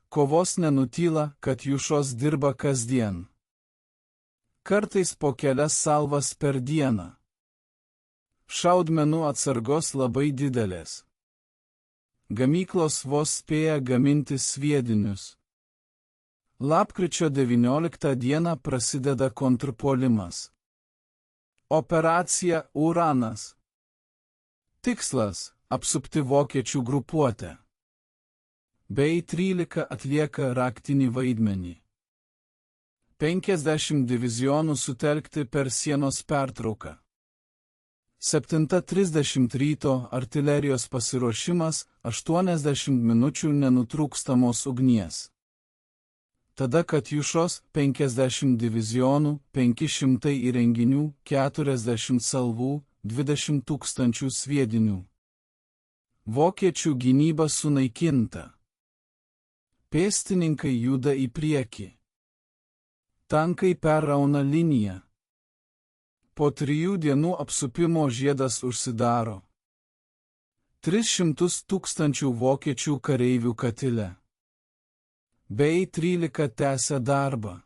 Kovos nenutyla, Katjušos dirba kasdien. Kartais po kelias salvas per dieną. Šaudmenų atsargos labai didelės. Gamyklos vos spėja gaminti sviedinius. Lapkričio 19 dieną prasideda kontrpuolimas. Operacija Uranas. Tikslas – apsupti vokiečių grupuotę. Bei 13 atlieka raktinį vaidmenį. 50 divizionų sutelkti per sienos pertrauką. 7:30 ryto artilerijos pasiruošimas, 80 minučių nenutrūkstamos ugnies. Tada Katjušos, 50 divizionų, 500 įrenginių, 40 salvų, 20 000 sviedinių. Vokiečių gynyba sunaikinta. Pėstininkai juda į priekį. Tankai perrauna liniją. Po 3 dienų apsupimo žiedas užsidaro. 300 000 vokiečių kareivių katile. Bei 13 tęsia darbą.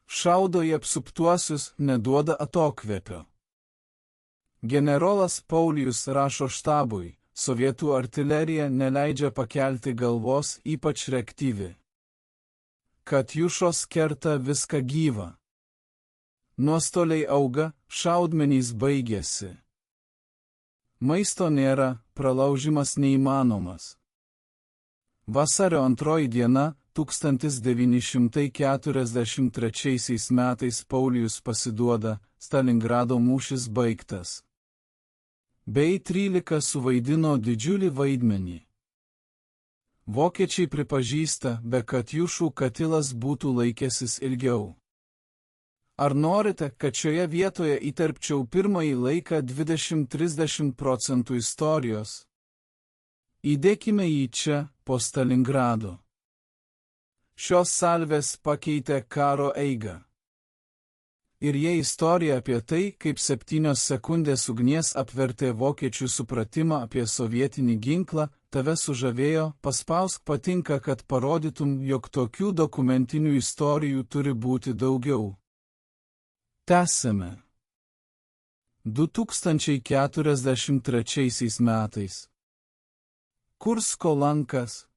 Šaudo į apsuptuosius, neduoda atokvėpio. Generolas Paulius rašo štabui, sovietų artilerija neleidžia pakelti galvos, ypač reaktyvi. Katjušos kerta viską gyvą. Nuostoliai auga, šaudmenys baigėsi. Maisto nėra, pralaužimas neįmanomas. Vasario 2 diena, 1943 metais Paulius pasiduoda, Stalingrado mūšis baigtas. Bei 13 suvaidino didžiulį vaidmenį. Vokiečiai pripažįsta, be Katjušų katilas būtų laikęsis ilgiau. Ar norite, kad šioje vietoje įterpčiau pirmąjį laiką 20–30% istorijos? Įdėkime jį čia, po Stalingrado. Šios salvės pakeitė karo eigą. Ir jei istorija apie tai, kaip 7 sekundės ugnies apvertė vokiečių supratimą apie sovietinį ginklą, tave sužavėjo, paspausk patinka, kad parodytum, jog tokių dokumentinių istorijų turi būti daugiau. Tęsime. 2043 metais. Kursko lankas.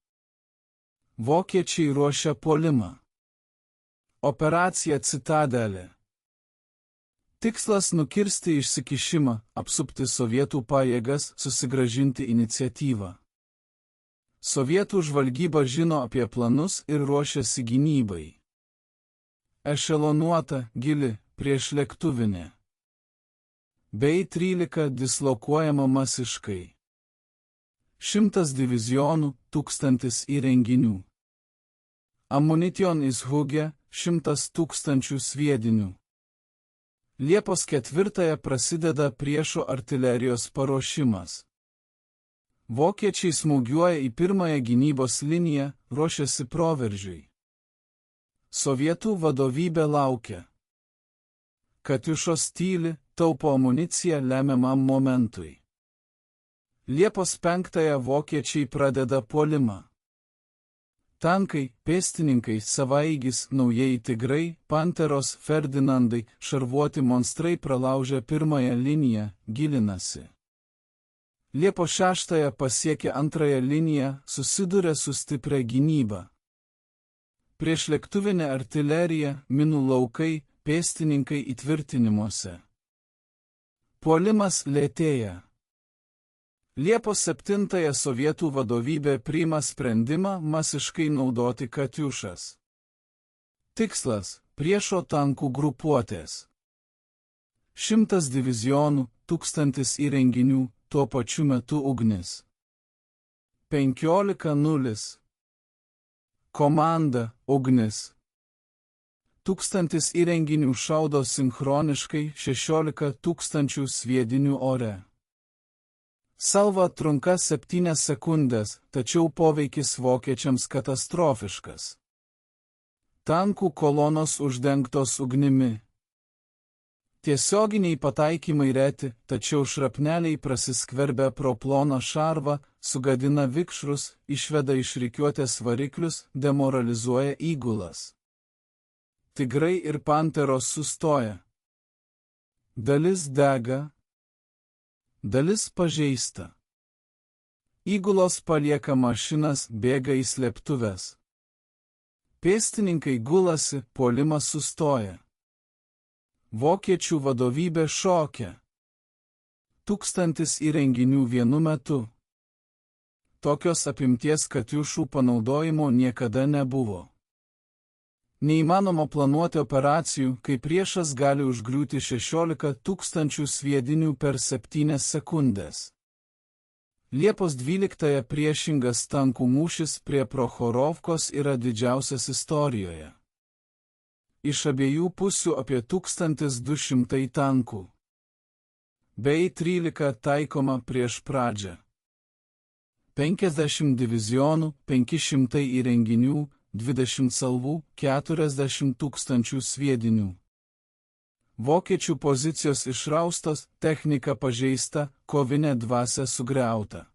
Vokiečiai ruošia puolimą. Operacija Citadelė. Tikslas nukirsti išsikišimą, apsupti sovietų pajėgas, susigrąžinti iniciatyvą. Sovietų žvalgyba žino apie planus ir ruošiasi gynybai. Ešelonuota, gili, priešlėktuvinė. Bei 13 dislokuojama masiškai. 100 divizionų, 1000 įrenginių. Ammunition izhugė, 100 000 sviedinių. Liepos 4 prasideda priešo artilerijos paruošimas. Vokiečiai smūgiuoja į pirmąją gynybos liniją, ruošiasi proveržiui. Sovietų vadovybė laukia. Katjušos tyli, taupo amuniciją lemiamam momentui. Liepos 5 vokiečiai pradeda puolimą. Tankai, pėstininkai, savaeigis, naujieji tigrai, panteros, Ferdinandai, šarvuoti monstrai pralaužia pirmąją liniją, gilinasi. Liepos 6 pasiekė antrąją liniją, susidūrė su stipria gynyba. Priešlėktuvinė artilerija, minų laukai, pėstininkai įtvirtinimuose. Puolimas lėtėja. Liepos 7 sovietų vadovybė priima sprendimą masiškai naudoti katiušas. Tikslas – priešo tankų grupuotės. 100 divizionų, 1000 įrenginių, tuo pačiu metu ugnis. 15:0. Komanda – ugnis. 1000 įrenginių šaudo sinchroniškai, 16 000 sviedinių ore. Salva trunka 7 sekundės, tačiau poveikis vokiečiams katastrofiškas. Tankų kolonos uždengtos ugnimi. Tiesioginiai pataikymai reti, tačiau šrapneliai prasiskverbia pro ploną šarvą, sugadina vikšrus, išveda iš rikiuotės variklius, demoralizuoja įgulas. Tigrai ir panteros sustoja. Dalis dega. Dalis pažeista. Įgulos palieka mašinas, bėga į slėptuves. Pėstininkai gulasi, puolimas sustoja. Vokiečių vadovybė šokia. 1000 įrenginių vienu metu. Tokios apimties katiušų panaudojimo niekada nebuvo. Neįmanoma planuoti operacijų, kai priešas gali užgriūti 16 000 sviedinių per 7 sekundės. Liepos 12 priešingas tankų mūšis prie Prochorovkos yra didžiausias istorijoje. Iš abiejų pusių apie 1200 tankų. Bei 13 taikoma prieš pradžią. 50 divizionų, 500 įrenginių, 20 salvų, 40 000 sviedinių. Vokiečių pozicijos išraustos, technika pažeista, kovinė dvasia sugriauta.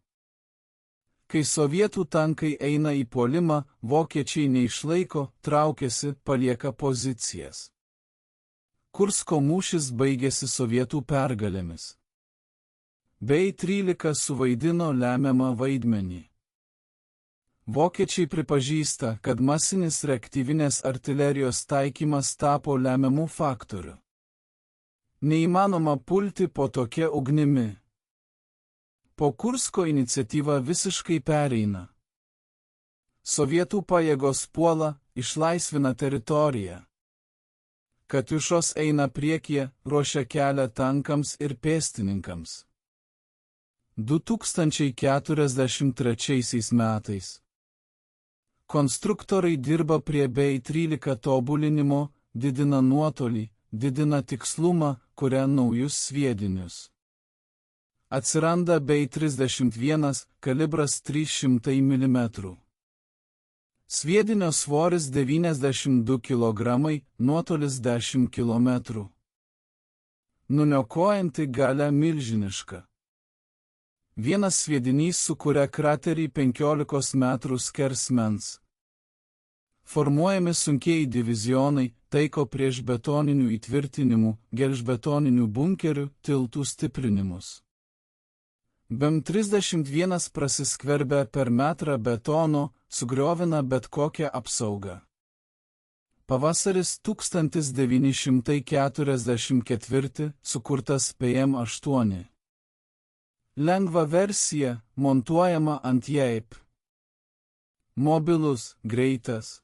Kai sovietų tankai eina į puolimą, vokiečiai neišlaiko, traukiasi, palieka pozicijas. Kursko mūšis baigėsi sovietų pergalėmis. Bei 13 suvaidino lemiamą vaidmenį. Vokiečiai pripažįsta, kad masinis reaktyvinės artilerijos taikymas tapo lemiamų faktorių. Neįmanoma pulti po tokia ugnimi. Po Kursko iniciatyva visiškai pereina. Sovietų pajėgos puola, išlaisvina teritoriją. Katiušos eina priekyje, ruošia kelią tankams ir pėstininkams. 2043 metais. Konstruktorai dirba prie Bei 13 tobulinimo, didina nuotolį, didina tikslumą, kuria naujus sviedinius. Atsiranda Bei 31, kalibras 300 mm. Sviedinio svoris 92 kg, nuotolis 10 km. Nuniokojanti galia milžiniška. Vienas sviedinys sukuria kraterį 15 metrų skersmens. Formuojami sunkieji divizionai, taiko prieš betoninių įtvirtinimų, gelžbetoninių bunkerių, tiltų stiprinimus. BEM 31 prasiskverbia per metrą betono, sugriovina bet kokią apsaugą. Pavasaris 1944, sukurtas PM8. Lengva versija, montuojama ant JEIP. Mobilus, greitas.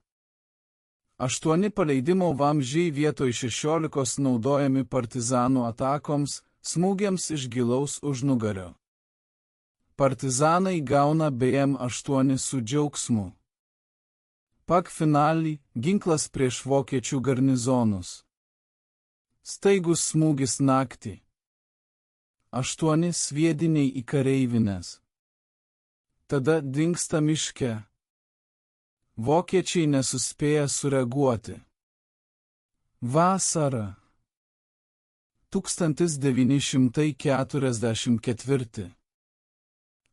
8 paleidimo vamzdžiai vietoj 16 naudojami partizanų atakoms, smūgiams iš gilaus užnugario. Partizanai gauna BM8 su džiaugsmu. Pak finalį, ginklas prieš vokiečių garnizonus. Staigus smūgis naktį. 8 sviediniai į kareivines. Tada dingsta miške. Vokiečiai nesuspėja sureaguoti. Vasara. 1944.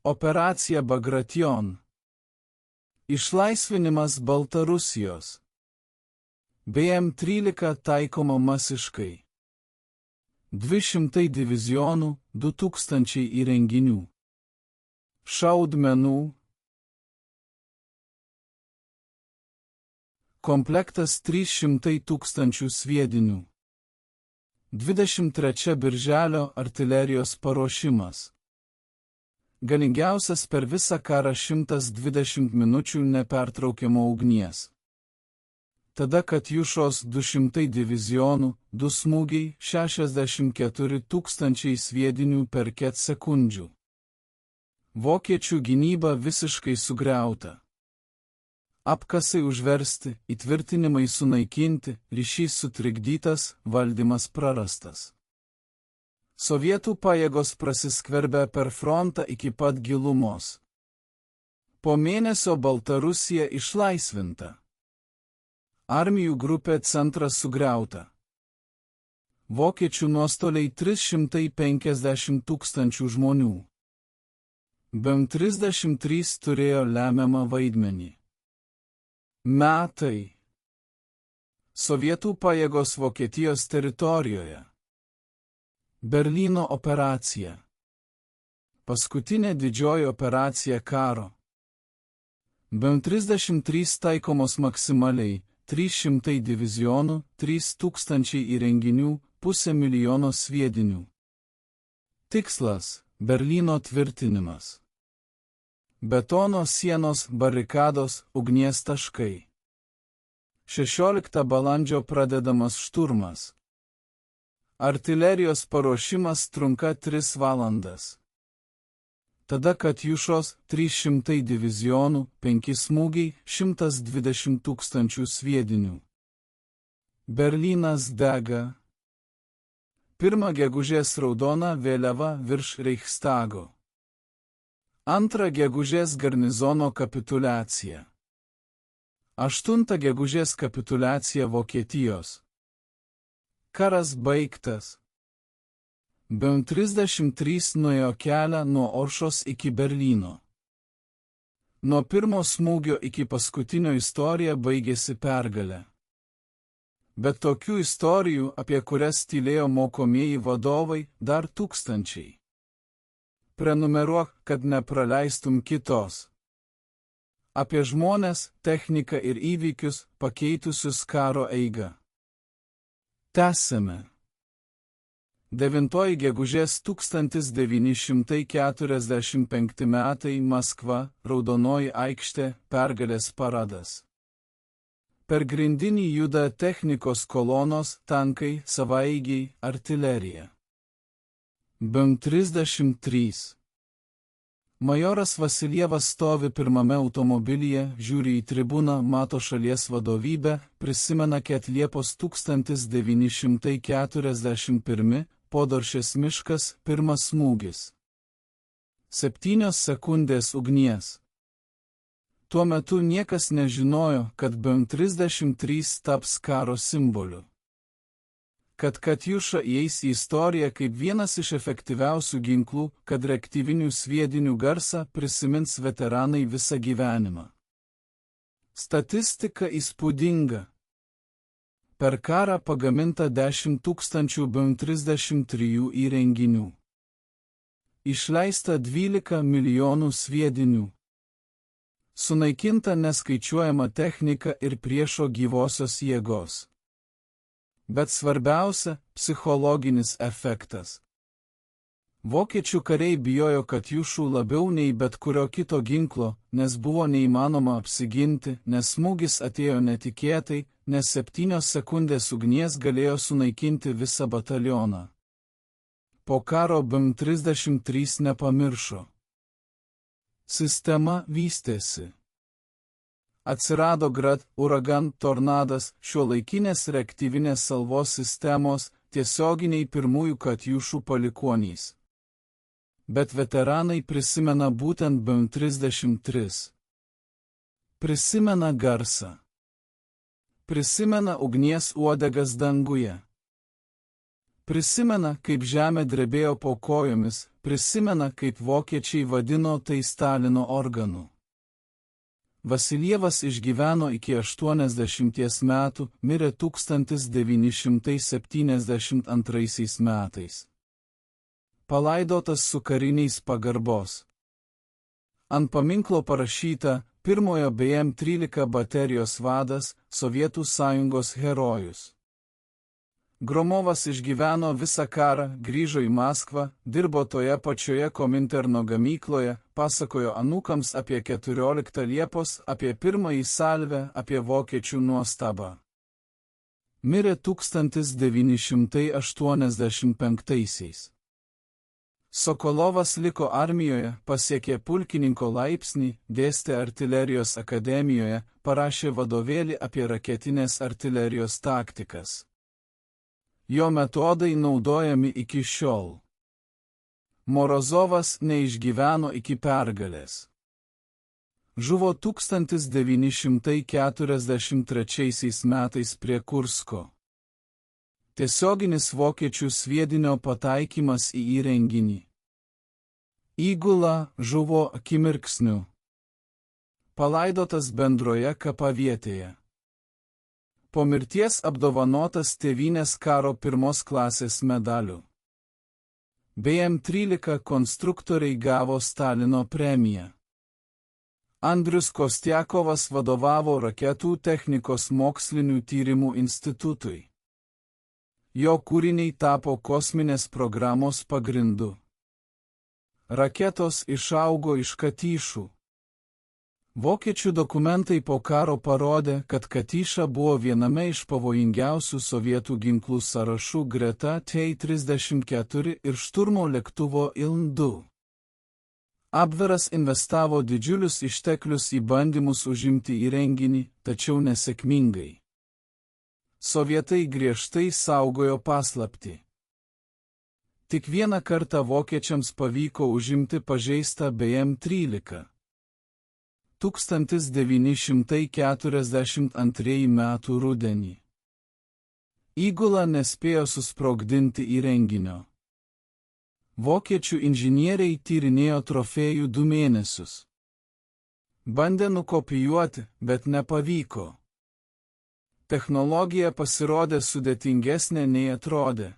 Operacija Bagration. Išlaisvinimas Baltarusijos. BM13 taikoma masiškai. 200 divizionų, 2000 įrenginių. Šaudmenų. Komplektas 300 000 sviedinių. 23 birželio artilerijos paruošimas. Galingiausias per visą karą 120 minučių nepertraukiamo ugnies. Tada Katjušos 200 divizionų, 2 smūgiai, 64 000 sviedinių per 4 sekundžių. Vokiečių gynyba visiškai sugriauta. Apkasai užversti, įtvirtinimai sunaikinti, ryšys sutrikdytas, valdymas prarastas. Sovietų pajėgos prasiskverbė per frontą iki pat gilumos. Po mėnesio Baltarusija išlaisvinta. Armijų grupė Centras sugriauta. Vokiečių nuostoliai 350 000 žmonių. Bent 33 turėjo lemiamą vaidmenį. Metai. Sovietų pajėgos Vokietijos teritorijoje. Berlyno operacija. Paskutinė didžioji operacija karo. Bent 33 taikomos maksimaliai, 300 divizionų, 3000 įrenginių, 500 000 sviedinių. Tikslas – Berlyno tvirtinimas. Betono sienos, barikados, ugnies taškai. 16 balandžio pradedamas šturmas. Artilerijos paruošimas trunka 3 valandas. Tada Katjušos 300 divizionų, 5 smūgiai, 120 000 sviedinių. Berlynas dega. 1 gegužės raudona vėliava virš Reichstago. 2 gegužės garnizono kapituliacija. 8 gegužės kapituliacija Vokietijos. Karas baigtas. Bent 33 nuėjo kelią nuo Oršos iki Berlyno. Nuo pirmo smūgio iki paskutinio istorija baigėsi pergale. Bet tokių istorijų, apie kurias tylėjo mokomieji vadovai, dar tūkstančiai. Prenumeruok, kad nepraleistum kitos. Apie žmones, techniką ir įvykius, pakeitusius karo eigą. Tęsime. 9 gegužės 1945 metai Maskva, Raudonoji aikštė, pergalės paradas. Per grindinį juda technikos kolonos, tankai, savaeigiai, artilerija. Bent 33. Majoras Vasiljevas stovi pirmame automobilyje, žiūri į tribūną, mato šalies vadovybę, prisimena, kad Liepos 1941, Podoršės miškas, pirmas smūgis. 7 sekundės ugnies. Tuo metu niekas nežinojo, kad bent 33 taps karo simboliu. Kad Katjuša įeis į istoriją kaip vienas iš efektyviausių ginklų, kad reaktyvinių sviedinių garsą prisimins veteranai visą gyvenimą. Statistika įspūdinga. Per karą pagaminta 10 000 bent 33 įrenginių. Išleista 12 milijonų sviedinių. Sunaikinta neskaičiuojama technika ir priešo gyvosios jėgos. Bet svarbiausia – psichologinis efektas. Vokiečių kariai bijojo Katjušų labiau nei bet kurio kito ginklo, nes buvo neįmanoma apsiginti, nes smūgis atėjo netikėtai, nes 7 sekundės ugnies galėjo sunaikinti visą batalioną. Po karo bent 33 nepamiršo. Sistema vystėsi. Atsirado Grad, Uragan, Tornadas, šiuolaikinės reaktyvinės salvos sistemos, tiesioginiai pirmųjų Katjušų palikuonys. Bet veteranai prisimena būtent bent 33. Prisimena garsą. Prisimena ugnies uodegas danguje. Prisimena, kaip žemė drebėjo po kojomis, prisimena, kaip vokiečiai vadino tai Stalino organu. Vasiljevas išgyveno iki 80 metų, mirė 1972 metais. Palaidotas su kariniais pagarbos. Ant paminklo parašyta pirmojo BM-13 baterijos vadas, Sovietų Sąjungos herojus. Gromovas išgyveno visą karą, grįžo į Maskvą, dirbo toje pačioje Kominterno gamykloje, pasakojo anūkams apie 14 Liepos, apie pirmąjį salvę, apie vokiečių nuostabą. Mirė 1985. Sokolovas liko armijoje, pasiekė pulkininko laipsnį, dėstė artilerijos akademijoje, parašė vadovėlį apie raketinės artilerijos taktikas. Jo metodai naudojami iki šiol. Morozovas neišgyveno iki pergalės. Žuvo 1943 metais prie Kursko. Tiesioginis vokiečių sviedinio pataikymas į įrenginį. Įgula žuvo akimirksniu. Palaidotas bendroje kapavietėje. Po mirties apdovanotas Tėvynės karo 1 klasės medaliu. BM-13 konstruktoriai gavo Stalino premiją. Andrius Kostiakovas vadovavo raketų technikos mokslinių tyrimų institutui. Jo kūriniai tapo kosminės programos pagrindu. Raketos išaugo iš Katyšų. Vokiečių dokumentai po karo parodė, kad Katyša buvo viename iš pavojingiausių sovietų ginklų sąrašų greta T-34 ir šturmo lėktuvo IL-2. Abveras investavo didžiulius išteklius į bandymus užimti įrenginį, tačiau nesėkmingai. Sovietai griežtai saugojo paslaptį. Tik vieną kartą vokiečiams pavyko užimti pažeistą BM-13. 1942 metų rudenį. Įgula nespėjo susprogdinti įrenginio. Vokiečių inžinieriai tyrinėjo trofėjų 2 mėnesius. Bandė nukopijuoti, bet nepavyko. Technologija pasirodė sudėtingesnė nei atrodė.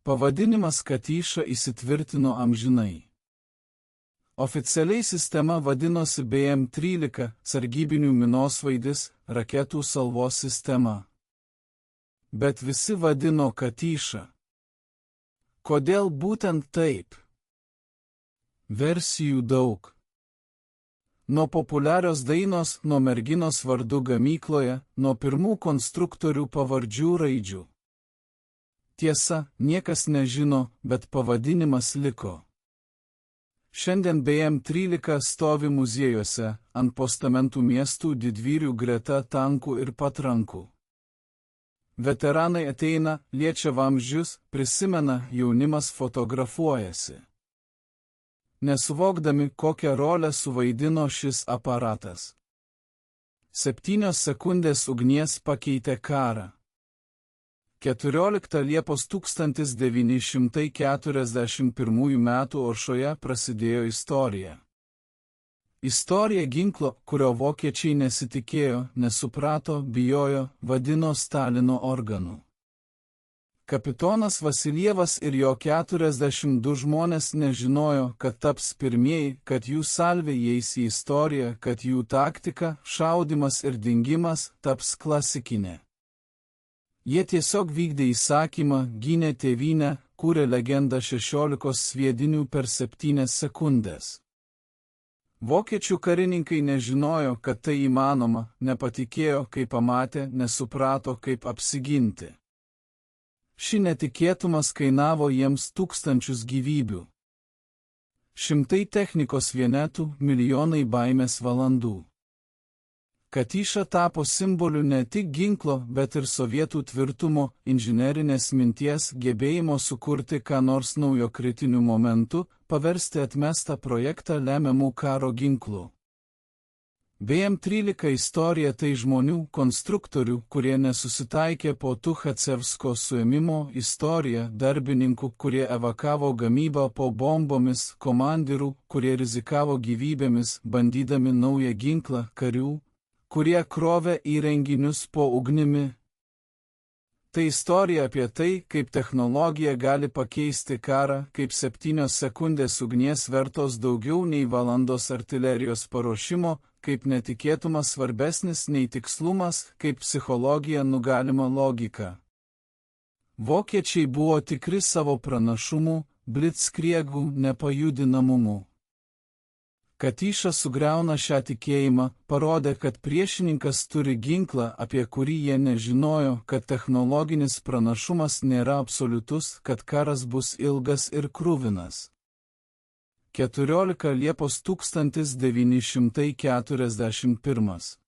Pavadinimas Katyša įsitvirtino amžinai. Oficialiai sistema vadinosi BM-13 sargybinių minosvaidis raketų salvos sistema. Bet visi vadino Katyša. Kodėl būtent taip? Versijų daug. Nuo populiarios dainos, nuo merginos vardu gamykloje, nuo pirmų konstruktorių pavardžių raidžių. Tiesa, niekas nežino, bet pavadinimas liko. Šiandien BM-13 stovi muziejuose, ant postamentų miestų didvyrių greta tankų ir patrankų. Veteranai ateina, liečia vamzdžius, prisimena, jaunimas fotografuojasi. Nesuvokdami, kokią rolę suvaidino šis aparatas. 7 sekundės ugnies pakeitė karą. 14 Liepos 1941 metų Oršoje prasidėjo istorija. Istorija ginklo, kurio vokiečiai nesitikėjo, nesuprato, bijojo, vadino Stalino organu. Kapitonas Vasiljevas ir jo 42 žmonės nežinojo, kad taps pirmieji, kad jų salvė įeis į istoriją, kad jų taktika, šaudimas ir dingimas taps klasikinė. Jie tiesiog vykdė įsakymą, gynė tėvynę, kūrė legendą 16 sviedinių per 7 sekundės. Vokiečių karininkai nežinojo, kad tai įmanoma, nepatikėjo, kai pamatė, nesuprato, kaip apsiginti. Ši netikėtumas kainavo jiems tūkstančius gyvybių. Šimtai technikos vienetų, milijonai baimės valandų. Katyša tapo simboliu ne tik ginklo, bet ir sovietų tvirtumo, inžinerinės minties, gebėjimo sukurti ką nors naujo kritiniu momentu, paversti atmestą projektą lemiamų karo ginklų. BM-13 istorija tai žmonių, konstruktorių, kurie nesusitaikė po Tuchacevsko suėmimo, istorija darbininkų, kurie evakavo gamybą po bombomis, komandirų, kurie rizikavo gyvybėmis, bandydami naują ginklą, karių, kurie krovė įrenginius po ugnimi. Tai istorija apie tai, kaip technologija gali pakeisti karą, kaip 7 sekundės ugnies vertos daugiau nei valandos artilerijos paruošimo, kaip netikėtumas svarbesnis nei tikslumas, kaip psichologija nugalima logika. Vokiečiai buvo tikri savo pranašumų, blitzkriegų nepajudinamumu. Katyša sugriauna šią tikėjimą, parodė, kad priešininkas turi ginklą, apie kurį jie nežinojo, kad technologinis pranašumas nėra absoliutus, kad karas bus ilgas ir kruvinas. 14 Liepos 1941.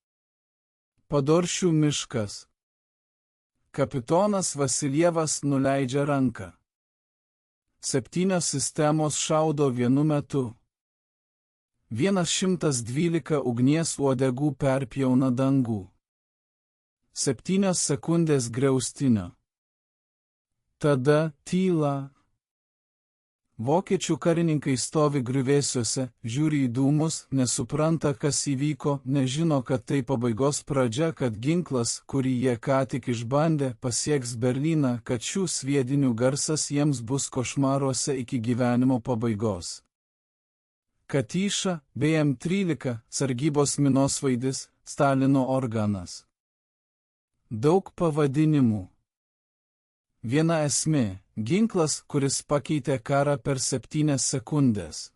Padoršių miškas. Kapitonas Vasiljevas nuleidžia ranką. 7 sistemos šaudo vienu metu. 112 ugnies uodegų perpjauna dangų. 7 sekundės griaustinio. Tada tyla. Vokiečių karininkai stovi griuvėsiuose, žiūri į dūmus, nesupranta, kas įvyko, nežino, kad tai pabaigos pradžia, kad ginklas, kurį jie ką tik išbandė, pasieks Berlyną, kad šių sviedinių garsas jiems bus košmaruose iki gyvenimo pabaigos. Katyša, BM-13, sargybos minosvaidis, Stalino organas. Daug pavadinimų. Viena esmė – ginklas, kuris pakeitė karą per 7 sekundės.